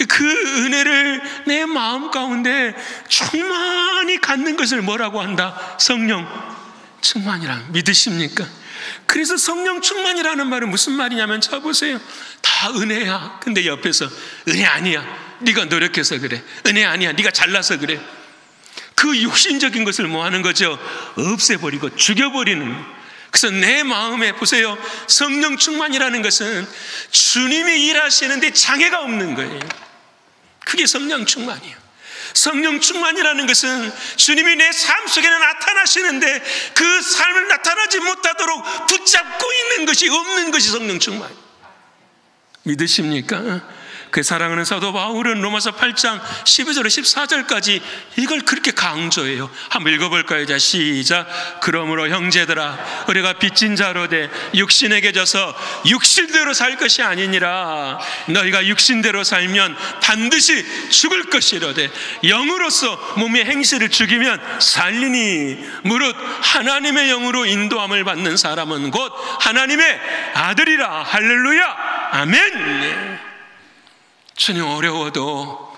그 은혜를 내 마음 가운데 충만히 갖는 것을 뭐라고 한다? 성령 충만이라 믿으십니까? 그래서 성령 충만이라는 말은 무슨 말이냐면 자 보세요. 다 은혜야. 근데 옆에서 은혜 아니야. 네가 노력해서 그래. 은혜 아니야. 네가 잘나서 그래. 그 육신적인 것을 뭐 하는 거죠? 없애버리고 죽여버리는. 그래서 내 마음에 보세요. 성령 충만이라는 것은 주님이 일하시는데 장애가 없는 거예요. 그게 성령 충만이에요. 성령 충만이라는 것은 주님이 내 삶 속에 나타나시는데 그 삶을 나타나지 못하도록 붙잡고 있는 것이 없는 것이 성령 충만이에요. 믿으십니까? 그 사랑하는 사도 바울은 로마서 8장 12절에 14절까지 이걸 그렇게 강조해요. 한번 읽어볼까요? 자, 시작. 그러므로 형제들아 우리가 빚진 자로 돼 육신에게 져서 육신대로 살 것이 아니니라. 너희가 육신대로 살면 반드시 죽을 것이로되 영으로서 몸의 행실을 죽이면 살리니 무릇 하나님의 영으로 인도함을 받는 사람은 곧 하나님의 아들이라. 할렐루야. 아멘. 주님 어려워도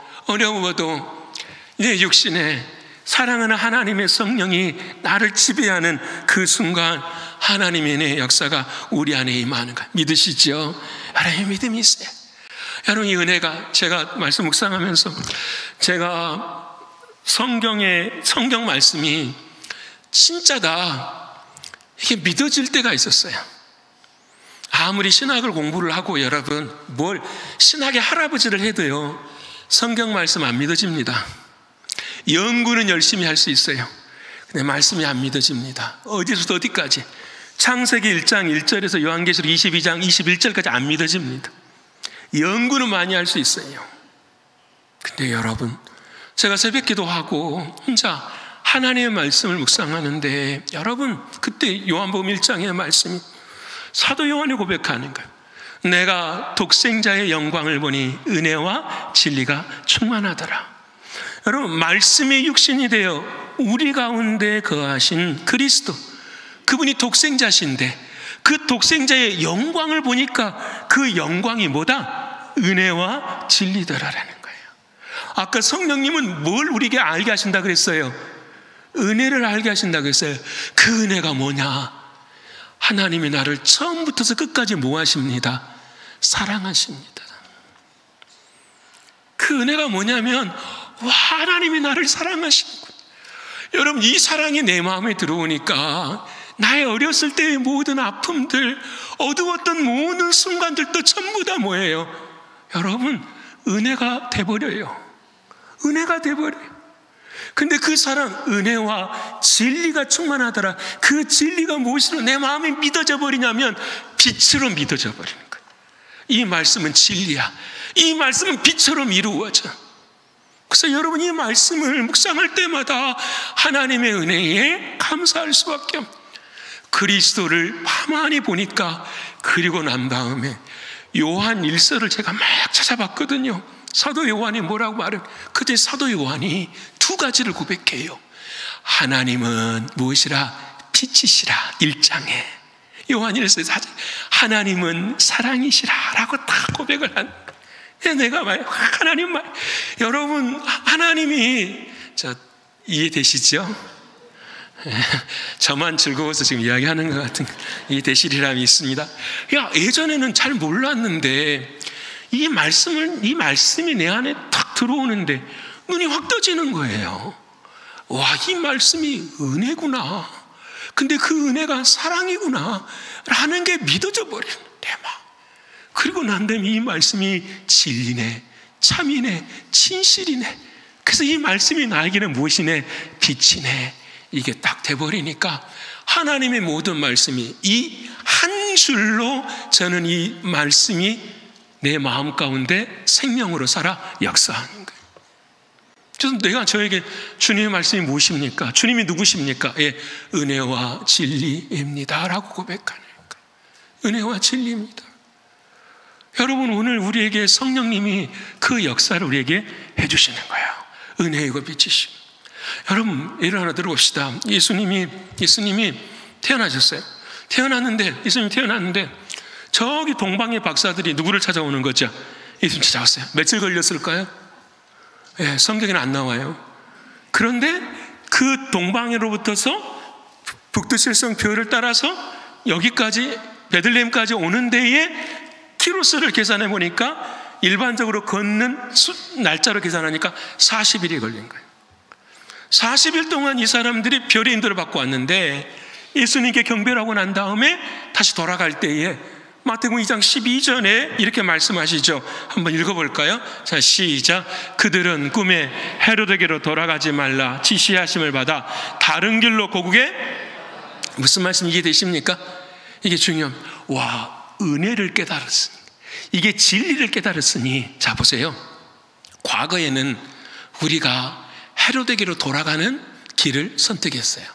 내 육신에 사랑하는 하나님의 성령이 나를 지배하는 그 순간 하나님의 내 역사가 우리 안에 임하는 것 믿으시죠? 하나님의 믿음이 있어요. 여러분 이 은혜가 제가 말씀 묵상하면서 제가 성경 말씀이 진짜다 이게 믿어질 때가 있었어요. 아무리 신학을 공부를 하고 여러분 뭘 신학의 할아버지를 해도요 성경 말씀 안 믿어집니다. 연구는 열심히 할 수 있어요. 근데 말씀이 안 믿어집니다. 어디서부터 어디까지 창세기 1장 1절에서 요한계시록 22장 21절까지 안 믿어집니다. 연구는 많이 할 수 있어요. 근데 여러분 제가 새벽 기도하고 혼자 하나님의 말씀을 묵상하는데 여러분 그때 요한복음 1장의 말씀이 사도 요한이 고백하는 거예요. 내가 독생자의 영광을 보니 은혜와 진리가 충만하더라. 여러분 말씀이 육신이 되어 우리 가운데 거하신 그리스도 그분이 독생자신데 그 독생자의 영광을 보니까 그 영광이 뭐다? 은혜와 진리더라라는 거예요. 아까 성령님은 뭘 우리에게 알게 하신다 그랬어요? 은혜를 알게 하신다 그랬어요. 그 은혜가 뭐냐? 하나님이 나를 처음부터 끝까지 뭐 하십니다? 사랑하십니다. 그 은혜가 뭐냐면, 와, 하나님이 나를 사랑하시는구나. 여러분, 이 사랑이 내 마음에 들어오니까 나의 어렸을 때의 모든 아픔들, 어두웠던 모든 순간들도 전부 다 뭐예요? 여러분, 은혜가 돼버려요. 은혜가 돼버려요. 근데 그 사랑, 은혜와 진리가 충만하더라. 그 진리가 무엇으로 내 마음에 믿어져 버리냐면 빛으로 믿어져 버리는 거예요. 이 말씀은 진리야. 이 말씀은 빛처럼 이루어져. 그래서 여러분, 이 말씀을 묵상할 때마다 하나님의 은혜에 감사할 수밖에 없어요. 그리스도를 가만히 보니까, 그리고 난 다음에 요한 1서를 제가 막 찾아봤거든요. 사도 요한이 뭐라고 말해요? 그때 사도 요한이 두 가지를 고백해요. 하나님은 무엇이라? 빛이시라. 1장에 요한 1서에서 하나님은 사랑이시라 라고 딱 고백을 한. 내가 말, 하나님 말, 여러분, 하나님이, 이해되시죠? 저만 즐거워서 지금 이야기하는 것 같은 이해되시리람이 있습니다. 예전에는 잘 몰랐는데 이 말씀이 내 안에 딱 들어오는데 눈이 확 떠지는 거예요. 와, 이 말씀이 은혜구나. 근데 그 은혜가 사랑이구나 라는 게 믿어져 버리는 내 마음. 그리고 난 다음에 이 말씀이 진리네, 참이네, 진실이네. 그래서 이 말씀이 나에게는 무엇이네? 빛이네. 이게 딱 돼버리니까 하나님의 모든 말씀이 이 한 줄로 저는 이 말씀이 내 마음 가운데 생명으로 살아 역사하는 거예요. 그래서 내가 저에게 주님의 말씀이 무엇입니까? 주님이 누구십니까? 예, 은혜와 진리입니다 라고 고백하는 거예요. 은혜와 진리입니다. 여러분, 오늘 우리에게 성령님이 그 역사를 우리에게 해주시는 거예요. 은혜이고 빛이시고. 여러분, 예를 하나 들어봅시다. 예수님이 태어나셨어요. 예수님이 태어났는데 저기 동방의 박사들이 누구를 찾아오는 거죠? 예수님 찾아왔어요. 며칠 걸렸을까요? 예, 성경에는 안 나와요. 그런데 그 동방으로부터서 북두칠성 별을 따라서 여기까지 베들레헴까지 오는 데에 키로수를 계산해 보니까 일반적으로 걷는 날짜로 계산하니까 40일이 걸린 거예요. 40일 동안 이 사람들이 별의 인도를 받고 왔는데 예수님께 경배하고 난 다음에 다시 돌아갈 때에 마태복음 2장 12절에 이렇게 말씀하시죠. 한번 읽어볼까요? 자, 시작. 그들은 꿈에 헤로데게로 돌아가지 말라 지시하심을 받아 다른 길로 고국에. 무슨 말씀 이해되십니까? 이게 중요합니다. 와, 은혜를 깨달았으니, 이게 진리를 깨달았으니, 자 보세요. 과거에는 우리가 헤로데게로 돌아가는 길을 선택했어요.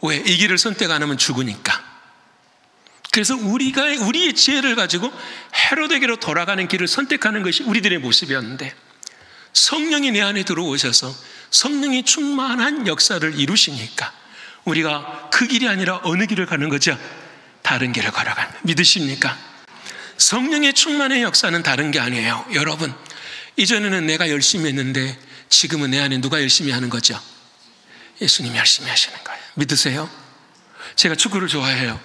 왜? 이 길을 선택 안 하면 죽으니까. 그래서 우리의 지혜를 가지고 헤로데게로 돌아가는 길을 선택하는 것이 우리들의 모습이었는데, 성령이 내 안에 들어오셔서 성령이 충만한 역사를 이루시니까 우리가 그 길이 아니라 어느 길을 가는 거죠? 다른 길을 걸어가는. 믿으십니까? 성령의 충만의 역사는 다른 게 아니에요. 여러분, 이전에는 내가 열심히 했는데 지금은 내 안에 누가 열심히 하는 거죠? 예수님이 열심히 하시는 거예요. 믿으세요? 제가 축구를 좋아해요.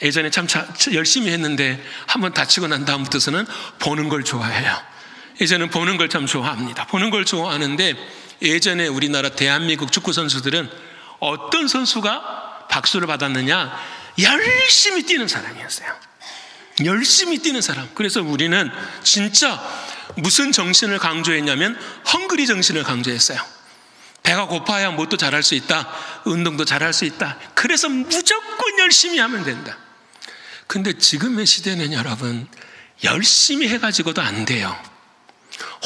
예전에 참 열심히 했는데 한번 다치고 난 다음부터는 보는 걸 좋아해요. 예전에는 보는 걸 참 좋아합니다. 보는 걸 좋아하는데, 예전에 우리나라 대한민국 축구 선수들은 어떤 선수가 박수를 받았느냐? 열심히 뛰는 사람이었어요. 열심히 뛰는 사람. 그래서 우리는 진짜 무슨 정신을 강조했냐면 헝그리 정신을 강조했어요. 배가 고파야 뭣도 잘할 수 있다. 운동도 잘할 수 있다. 그래서 무조건 열심히 하면 된다. 근데 지금의 시대는 여러분, 열심히 해가지고도 안 돼요.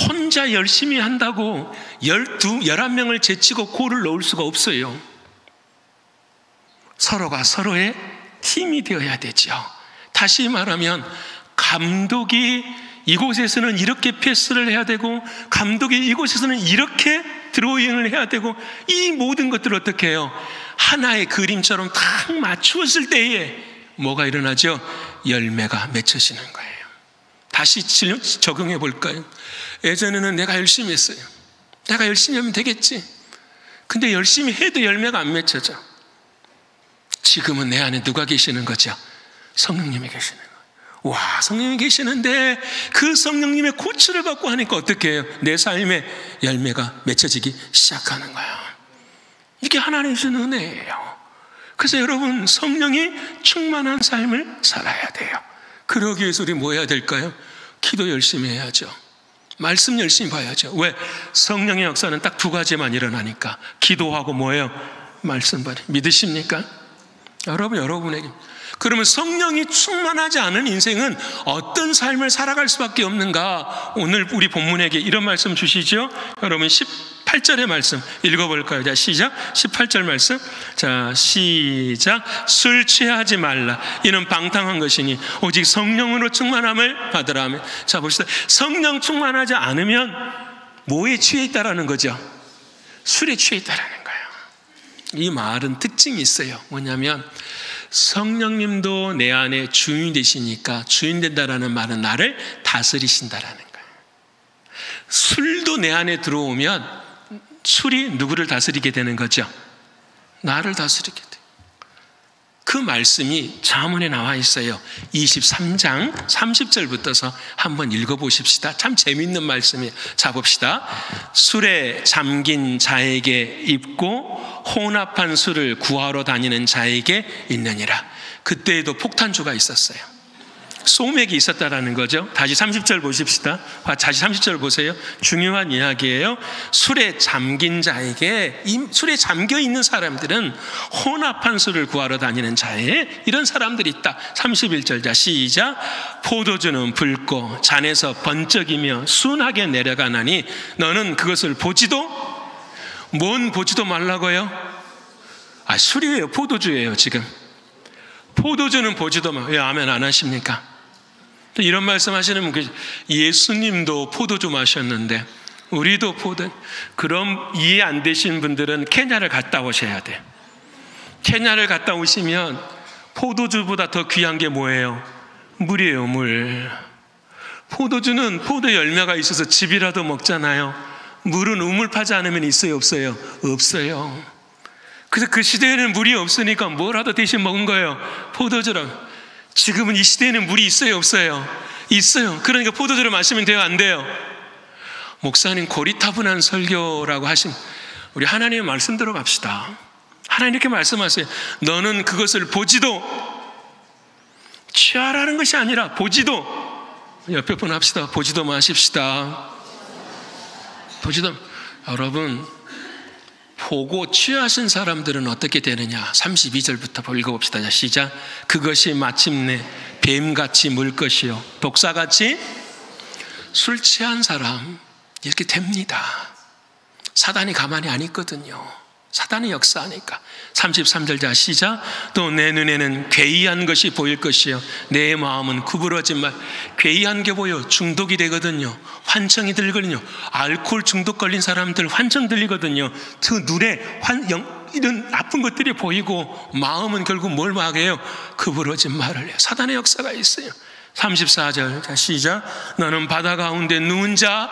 혼자 열심히 한다고 11명을 제치고 골을 넣을 수가 없어요. 서로가 서로의 팀이 되어야 되죠. 다시 말하면 감독이 이곳에서는 이렇게 패스를 해야 되고, 감독이 이곳에서는 이렇게 드로잉을 해야 되고, 이 모든 것들을 어떻게 해요? 하나의 그림처럼 딱 맞추었을 때에 뭐가 일어나죠? 열매가 맺혀지는 거예요. 다시 적용해 볼까요? 예전에는 내가 열심히 했어요. 내가 열심히 하면 되겠지. 근데 열심히 해도 열매가 안 맺혀져. 지금은 내 안에 누가 계시는 거죠? 성령님이 계시는 거예요. 와, 성령이 계시는데 그 성령님의 고치를 받고 하니까 어떻게 해요? 내 삶의 열매가 맺혀지기 시작하는 거예요. 이게 하나님의 주신 은혜예요. 그래서 여러분, 성령이 충만한 삶을 살아야 돼요. 그러기 위해서 우리 뭐 해야 될까요? 기도 열심히 해야죠. 말씀 열심히 봐야죠. 왜? 성령의 역사는 딱 두 가지만 일어나니까. 기도하고 뭐예요? 말씀 봐요. 믿으십니까? 여러분에게. 그러면 성령이 충만하지 않은 인생은 어떤 삶을 살아갈 수밖에 없는가? 오늘 우리 본문에게 이런 말씀 주시죠. 여러분 18절의 말씀 읽어볼까요? 자, 시작. 18절 말씀. 자, 시작. 술 취하지 말라. 이는 방탕한 것이니 오직 성령으로 충만함을 받으라 하며. 자, 봅시다. 성령 충만하지 않으면 뭐에 취해 있다라는 거죠? 술에 취해 있다라는 거예요. 이 말은 특징이 있어요. 뭐냐면 성령님도 내 안에 주인이 되시니까, 주인 된다라는 말은 나를 다스리신다라는 거예요. 술도 내 안에 들어오면 술이 누구를 다스리게 되는 거죠? 나를 다스리게 돼요. 그 말씀이 잠언에 나와 있어요. 23장 30절부터서 한번 읽어보십시다. 참 재미있는 말씀이에요. 자, 봅시다. 술에 잠긴 자에게 있고 혼합한 술을 구하러 다니는 자에게 있느니라. 그때에도 폭탄주가 있었어요. 소맥이 있었다라는 거죠. 다시 30절 보십시다. 다시 30절 보세요. 중요한 이야기예요. 술에 잠긴 자에게, 술에 잠겨 있는 사람들은 혼합한 술을 구하러 다니는 자에 이런 사람들이 있다. 31절. 자, 시작. 포도주는 붉고 잔에서 번쩍이며 순하게 내려가나니 너는 그것을 보지도, 뭔 보지도 말라고요? 술이에요. 포도주예요. 지금 포도주는 보지도 마. 왜 아멘 안 하십니까? 이런 말씀 하시는 분, 예수님도 포도주 마셨는데 우리도 그럼 이해 안 되신 분들은 케냐를 갔다 오셔야 돼요. 케냐를 갔다 오시면 포도주보다 더 귀한 게 뭐예요? 물이에요. 물. 포도주는 포도 열매가 있어서 즙이라도 먹잖아요. 물은 우물 파지 않으면 있어요? 없어요? 없어요. 그래서 그 시대에는 물이 없으니까 뭐라도 대신 먹은 거예요. 포도주랑. 지금은 이 시대에는 물이 있어요? 없어요? 있어요. 그러니까 포도주를 마시면 돼요? 안 돼요? 목사님 고리타분한 설교라고 하신, 우리 하나님의 말씀 들어갑시다. 하나님 이렇게 말씀하세요. 너는 그것을 보지도, 취하라는 것이 아니라 보지도, 옆에 분 합시다. 보지도 마십시다. 보지도. 여러분, 보고 취하신 사람들은 어떻게 되느냐? 32절부터 읽어봅시다. 자, 시작. 그것이 마침내 뱀같이 물 것이요 독사같이 술 취한 사람, 이렇게 됩니다. 사단이 가만히 안 있거든요. 사단이 역사하니까. 33절. 자, 시작. 또 내 눈에는 괴이한 것이 보일 것이요 내 마음은 구부러진 말. 괴이한 게 보여 중독이 되거든요. 환청이 들거든요. 알코올 중독 걸린 사람들 환청 들리거든요. 그 눈에 이런 나쁜 것들이 보이고 마음은 결국 뭘 막아요? 구부러진 말을 해요. 사단의 역사가 있어요. 34절. 자, 시작. 너는 바다 가운데 누운 자,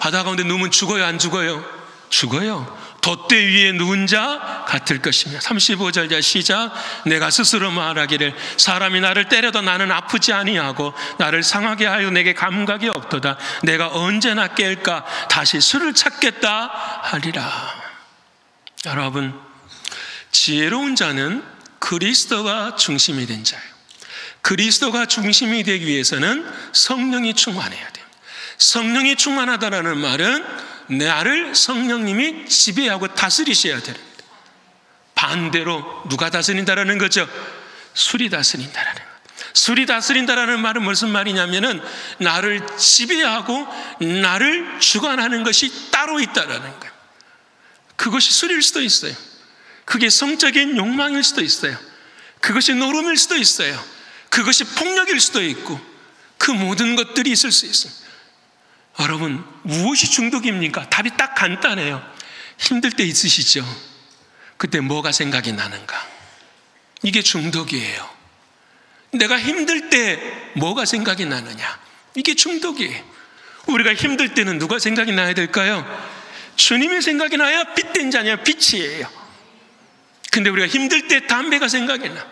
바다 가운데 누우면 죽어요? 안 죽어요? 죽어요. 돛대 위에 누운 자 같을 것이며. 35절. 자, 시작. 내가 스스로 말하기를 사람이 나를 때려도 나는 아프지 아니하고 나를 상하게 하여 내게 감각이 없도다. 내가 언제나 깰까 다시 술을 찾겠다 하리라. 여러분, 지혜로운 자는 그리스도가 중심이 된 자예요. 그리스도가 중심이 되기 위해서는 성령이 충만해야 돼요. 성령이 충만하다라는 말은 나를 성령님이 지배하고 다스리셔야 됩니다. 반대로 누가 다스린다라는 거죠? 술이 다스린다라는 것. 술이 다스린다라는 말은 무슨 말이냐면은 나를 지배하고 나를 주관하는 것이 따로 있다라는 거예요. 그것이 술일 수도 있어요. 그게 성적인 욕망일 수도 있어요. 그것이 노름일 수도 있어요. 그것이 폭력일 수도 있고, 그 모든 것들이 있을 수 있습니다. 여러분, 무엇이 중독입니까? 답이 딱 간단해요. 힘들 때 있으시죠? 그때 뭐가 생각이 나는가? 이게 중독이에요. 내가 힘들 때 뭐가 생각이 나느냐? 이게 중독이에요. 우리가 힘들 때는 누가 생각이 나야 될까요? 주님이 생각이 나야 빛된 자냐? 빛이에요. 근데 우리가 힘들 때 담배가 생각이 나.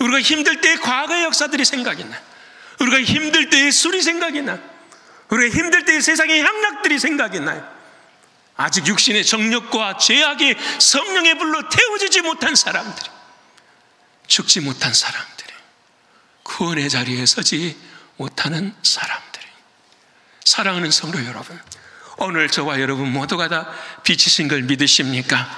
우리가 힘들 때 과거의 역사들이 생각이 나. 우리가 힘들 때의 술이 생각이 나요. 우리가 힘들 때의 세상의 향락들이 생각이 나요. 아직 육신의 정욕과 죄악이 성령의 불로 태워지지 못한 사람들이, 죽지 못한 사람들이, 구원의 자리에 서지 못하는 사람들이. 사랑하는 성도 여러분, 오늘 저와 여러분 모두가 다 빛이신 걸 믿으십니까?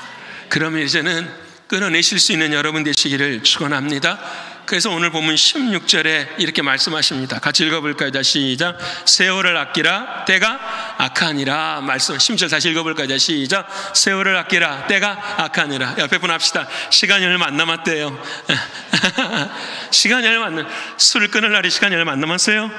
그러면 이제는 끊어내실 수 있는 여러분 되시기를 축원합니다. 그래서 오늘 본문 16절에 이렇게 말씀하십니다. 같이 읽어볼까요? 자, 시작. 세월을 아끼라 때가 악하니라. 말씀 16절 다시 읽어볼까요? 자, 시작. 세월을 아끼라 때가 악하니라. 옆에 분 합시다. 시간이 얼마 안 남았대요. 시간이 얼마 안 남았어요. 술을 끊을 날이 시간이 얼마 안 남았어요.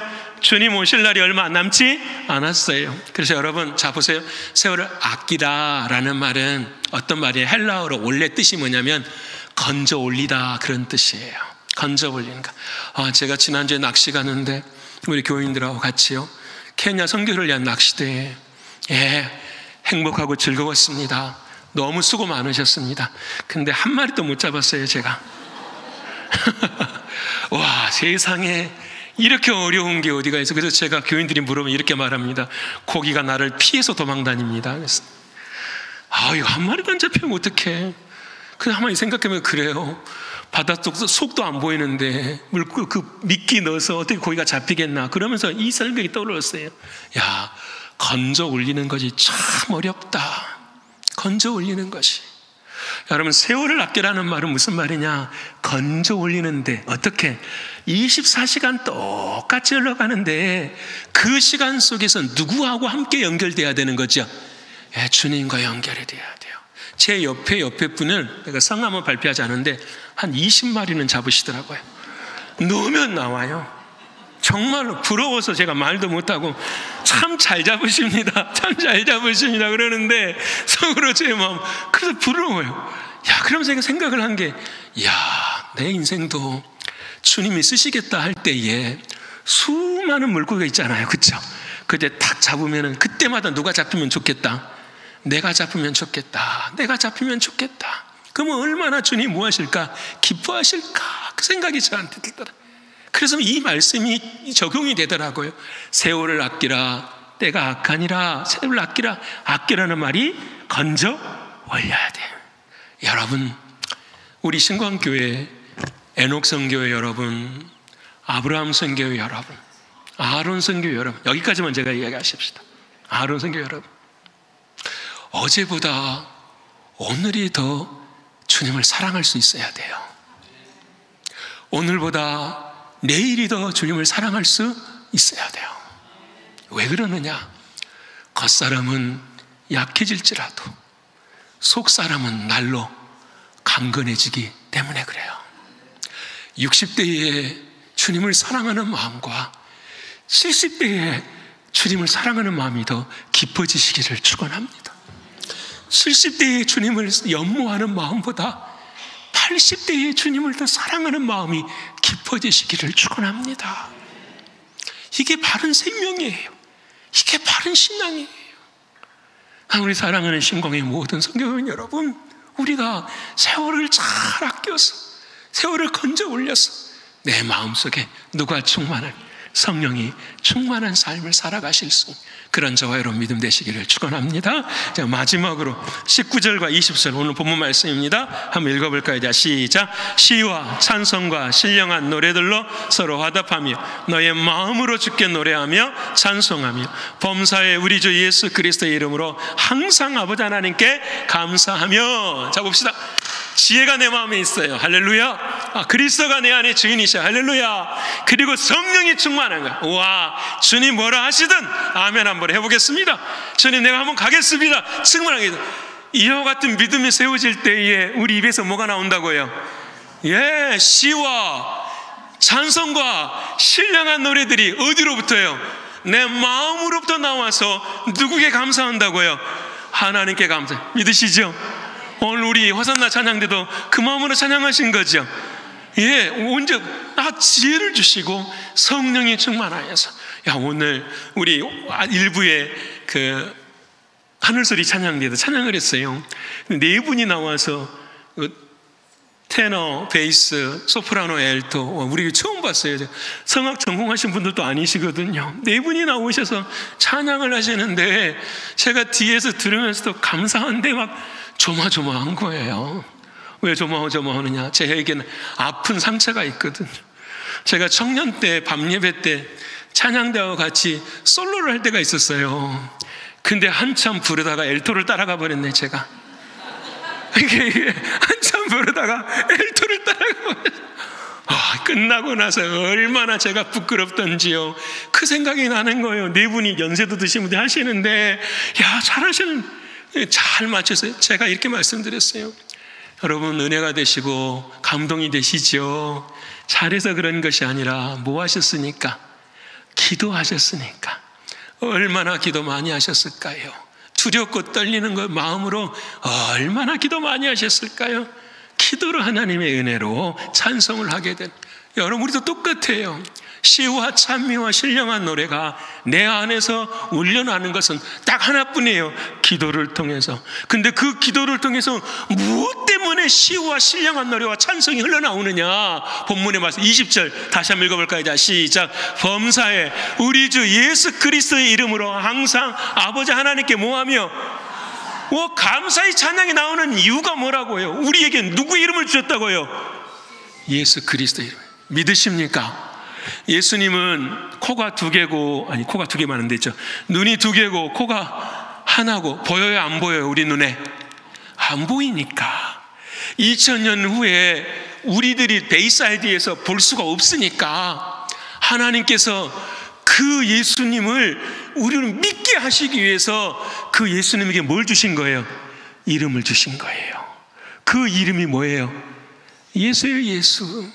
주님 오실 날이 얼마 안 남지 않았어요. 그래서 여러분, 자 보세요. 세월을 아끼다 라는 말은 어떤 말이에요? 헬라어로 원래 뜻이 뭐냐면 건져 올리다, 그런 뜻이에요. 건져 올리는 거. 제가 지난주에 낚시 가는데 우리 교인들하고 같이요, 케냐 선교를 위한 낚시대에, 행복하고 즐거웠습니다. 너무 수고 많으셨습니다. 근데 한 마리도 못 잡았어요, 제가. 와, 세상에 이렇게 어려운 게 어디가 있어. 그래서 제가 교인들이 물으면 이렇게 말합니다. 고기가 나를 피해서 도망다닙니다. 그래서 이거 한 마리도 안 잡히면 어떡해. 그냥 한마디 생각해보면 그래요. 바닷속 속도 안 보이는데 그 미끼 넣어서 어떻게 고기가 잡히겠나. 그러면서 이 설명이 떠올랐어요. 야, 건져 올리는 것이 참 어렵다. 건져 올리는 것이. 여러분, 세월을 아끼라는 말은 무슨 말이냐? 건져 올리는데 어떻게 24시간 똑같이 흘러가는데 그 시간 속에서 누구하고 함께 연결돼야 되는 거죠? 주님과 연결이 돼야 돼요. 제 옆에 분을 내가 성함은 발표하지 않은데 한 20마리는 잡으시더라고요. 넣으면 나와요. 정말로 부러워서 제가 말도 못하고 참 잘 잡으십니다. 참 잘 잡으십니다. 그러는데 속으로 제 마음, 그래서 부러워요. 야, 그러면서 제가 생각을 한 게, 내 인생도 주님이 쓰시겠다 할 때에 수많은 물고기가 있잖아요. 그렇죠? 그때 딱 잡으면은 그때마다 누가 잡히면 좋겠다. 내가 잡으면 좋겠다. 내가 잡히면 좋겠다. 그러면 얼마나 주님 뭐 하실까? 기뻐하실까? 그 생각이 저한테 들더라. 그래서 이 말씀이 적용이 되더라고요. 세월을 아끼라 때가 악하니라. 세월을 아끼라. 아끼라는 말이 건져 올려야 돼요. 여러분, 우리 신광교회, 에녹 선교회 여러분, 아브라함 선교회 여러분, 아론 선교회 여러분, 여기까지만 제가 이야기하십시다. 아론 선교회 여러분, 어제보다 오늘이 더 주님을 사랑할 수 있어야 돼요. 오늘보다 내일이 더 주님을 사랑할 수 있어야 돼요. 왜 그러느냐? 겉사람은 약해질지라도 속사람은 날로 강건해지기 때문에 그래요. 60대에 주님을 사랑하는 마음과 70대에 주님을 사랑하는 마음이 더 깊어지시기를 축원합니다. 70대의 주님을 연모하는 마음보다 80대의 주님을 더 사랑하는 마음이 깊어지시기를 축원합니다. 이게 바른 생명이에요. 이게 바른 신앙이에요. 우리 사랑하는 신광의 모든 성교인 여러분, 우리가 세월을 잘 아껴서, 세월을 건져 올려서 내 마음속에 누가 충만한, 성령이 충만한 삶을 살아가실 수 있는 그런 저와 여러분 믿음 되시기를 축원합니다. 자, 마지막으로 19절과 20절 오늘 본문 말씀입니다. 한번 읽어볼까요? 자, 시작. 시와 찬송과 신령한 노래들로 서로 화답하며 너의 마음으로 주께 노래하며 찬송하며 범사의 우리 주 예수 그리스도의 이름으로 항상 아버지 하나님께 감사하며. 자, 봅시다. 지혜가 내 마음에 있어요. 할렐루야. 그리스도가 내 안에 주인이셔. 할렐루야. 그리고 성령이 충만한 거야. 와, 주님 뭐라 하시든 아멘 한번 해보겠습니다. 주님 내가 한번 가겠습니다. 충만하게. 이와 같은 믿음이 세워질 때에 우리 입에서 뭐가 나온다고요? 시와 찬송과 신령한 노래들이 어디로부터요? 내 마음으로부터 나와서 누구에게 감사한다고요? 하나님께 감사. 믿으시죠? 오늘 우리 화산나 찬양대도 그 마음으로 찬양하신 거죠. 언제 지혜를 주시고 성령이 충만하여서. 오늘 우리 일부에 그 하늘소리 찬양대도 찬양을 했어요. 네 분이 나와서 테너, 베이스, 소프라노, 엘토 우리 처음 봤어요. 성악 전공하신 분들도 아니시거든요. 네 분이 나오셔서 찬양을 하시는데 제가 뒤에서 들으면서도 감사한데 막 조마조마한 거예요. 왜 조마조마하느냐? 제에게는 아픈 상처가 있거든요. 제가 청년 때 밤 예배 때 찬양대와 같이 솔로를 할 때가 있었어요. 근데 한참 부르다가 엘토를 따라가 버렸네, 제가. 이게 한참 부르다가 엘토를 따라가 버렸어요. 끝나고 나서 얼마나 제가 부끄럽던지요. 그 생각이 나는 거예요. 네 분이 연세도 드신 분들 하시는데, 야, 잘하시는, 잘 맞춰서 제가 이렇게 말씀드렸어요. 여러분, 은혜가 되시고 감동이 되시죠. 잘해서 그런 것이 아니라 뭐 하셨으니까? 기도하셨으니까. 얼마나 기도 많이 하셨을까요? 두렵고 떨리는 것 마음으로 얼마나 기도 많이 하셨을까요? 기도로 하나님의 은혜로 찬송을 하게 된, 여러분 우리도 똑같아요. 시와 찬미와 신령한 노래가 내 안에서 울려나는 것은 딱 하나뿐이에요. 기도를 통해서. 근데 그 기도를 통해서 무엇 때문에 시와 신령한 노래와 찬송이 흘러나오느냐? 본문의 말씀 20절 다시 한번 읽어볼까요? 자, 시작. 범사에 우리 주 예수 그리스도의 이름으로 항상 아버지 하나님께 뭐하며 감사의 찬양이 나오는 이유가 뭐라고요? 우리에게 누구 이름을 주셨다고요? 예수 그리스도의 이름. 믿으십니까? 예수님은 코가 두 개고, 아니 코가 두 개만 안 되죠. 눈이 두 개고 코가 하나고, 보여요 안 보여요? 우리 눈에 안 보이니까 2000년 후에 우리들이 베이사이드에서 볼 수가 없으니까 하나님께서 그 예수님을 우리를 믿게 하시기 위해서 그 예수님에게 뭘 주신 거예요? 이름을 주신 거예요. 그 이름이 뭐예요? 예수예요, 예수.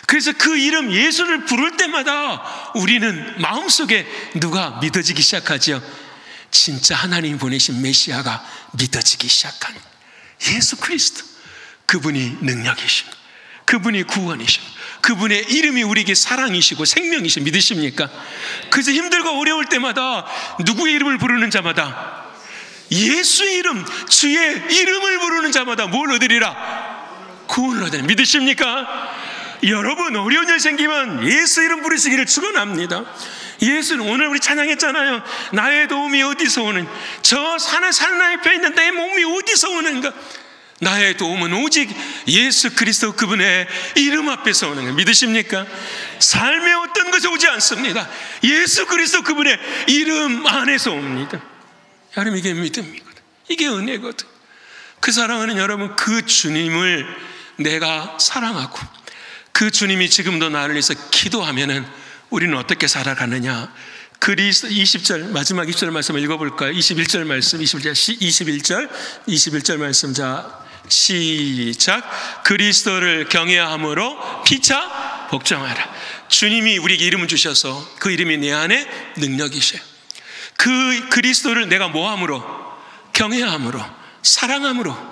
그래서 그 이름 예수를 부를 때마다 우리는 마음속에 누가 믿어지기 시작하죠? 진짜 하나님 보내신 메시아가 믿어지기 시작한 예수 그리스도. 그분이 능력이시고 그분이 구원이시고 그분의 이름이 우리에게 사랑이시고 생명이시고, 믿으십니까? 그래서 힘들고 어려울 때마다 누구의 이름을 부르는 자마다, 예수의 이름, 주의 이름을 부르는 자마다 뭘 얻으리라? 구원을 얻으리라. 믿으십니까? 여러분, 어려운 일 생기면 예수 이름 부르시기를 축원합니다. 예수는 오늘 우리 찬양했잖아요. 나의 도움이 어디서 오는, 저 산의 산나에 펴 있는 내 몸이 어디서 오는가? 나의 도움은 오직 예수 그리스도 그분의 이름 앞에서 오는 거예요. 믿으십니까? 삶의 어떤 것이 오지 않습니다. 예수 그리스도 그분의 이름 안에서 옵니다. 여러분, 이게 믿음이거든. 이게 은혜거든. 그 사랑하는 여러분, 그 주님을 내가 사랑하고 그 주님이 지금도 나를 위해서 기도하면은 우리는 어떻게 살아가느냐? 그리스도 20절 마지막 20절 말씀을 읽어볼까요? 21절 말씀, 21절 말씀. 자, 시작. 그리스도를 경외함으로 피차 복종하라. 주님이 우리에게 이름을 주셔서 그 이름이 내 안에 능력이셔요. 그 그리스도를 내가 뭐함으로? 경외함으로, 사랑함으로.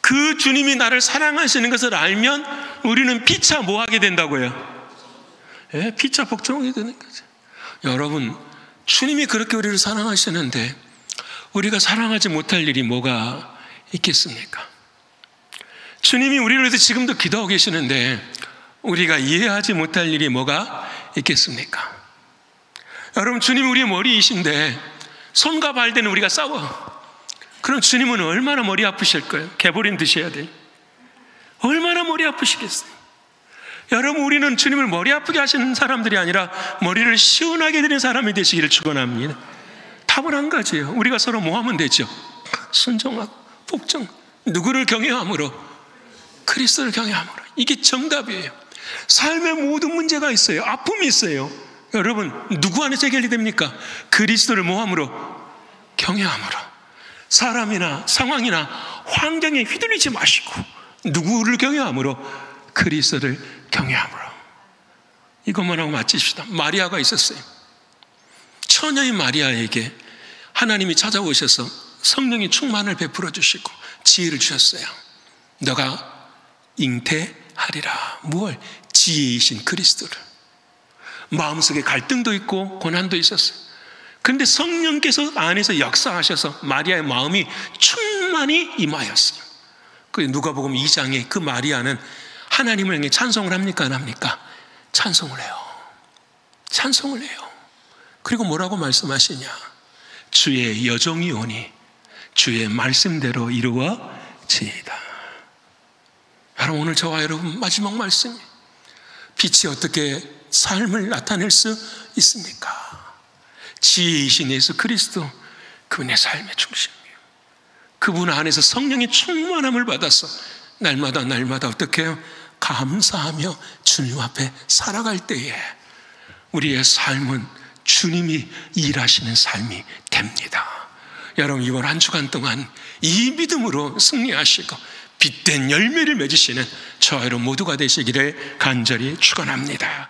그 주님이 나를 사랑하시는 것을 알면 우리는 피차 뭐 하게 된다고요? 피차 복종하게 되는 거죠. 여러분, 주님이 그렇게 우리를 사랑하시는데 우리가 사랑하지 못할 일이 뭐가 있겠습니까? 주님이 우리를 위해서 지금도 기도하고 계시는데 우리가 이해하지 못할 일이 뭐가 있겠습니까? 여러분, 주님이 우리의 머리이신데 손과 발 대는 우리가 싸워. 그럼 주님은 얼마나 머리 아프실 거예요? 개보린 드셔야 돼요. 얼마나 머리 아프시겠어요? 여러분, 우리는 주님을 머리 아프게 하시는 사람들이 아니라 머리를 시원하게 드리는 사람이 되시기를 축원합니다. 답은 한 가지예요. 우리가 서로 뭐 하면 되죠? 순종하고 복종. 누구를 경외함으로? 그리스도를 경외함으로. 이게 정답이에요. 삶에 모든 문제가 있어요. 아픔이 있어요. 여러분, 누구 안에서 해결이 됩니까? 그리스도를 뭐함으로? 경외함으로. 사람이나 상황이나 환경에 휘둘리지 마시고 누구를 경외함으로? 그리스도를 경외함으로. 이것만 하고 마치시다. 마리아가 있었어요. 처녀인 마리아에게 하나님이 찾아오셔서 성령의 충만을 베풀어 주시고 지혜를 주셨어요. 너가 잉태하리라. 뭘? 지혜이신 그리스도를. 마음속에 갈등도 있고 고난도 있었어요. 그런데 성령께서 안에서 역사하셔서 마리아의 마음이 충만히 임하였어요. 그 누가복음 2장에 그 마리아는 하나님을 향해 찬송을 합니까? 안 합니까? 찬송을 해요. 찬송을 해요. 그리고 뭐라고 말씀하시냐? 주의 여종이 오니 주의 말씀대로 이루어지이다. 여러분, 오늘 저와 여러분 마지막 말씀이 빛이 어떻게 삶을 나타낼 수 있습니까? 지혜이신 예수 그리스도, 그분의 삶의 중심이에요. 그분 안에서 성령의 충만함을 받아서 날마다 어떻게 해요? 감사하며 주님 앞에 살아갈 때에 우리의 삶은 주님이 일하시는 삶이 됩니다. 여러분, 이번 한 주간 동안 이 믿음으로 승리하시고 빛된 열매를 맺으시는 저와 여러분 모두가 되시기를 간절히 축원합니다.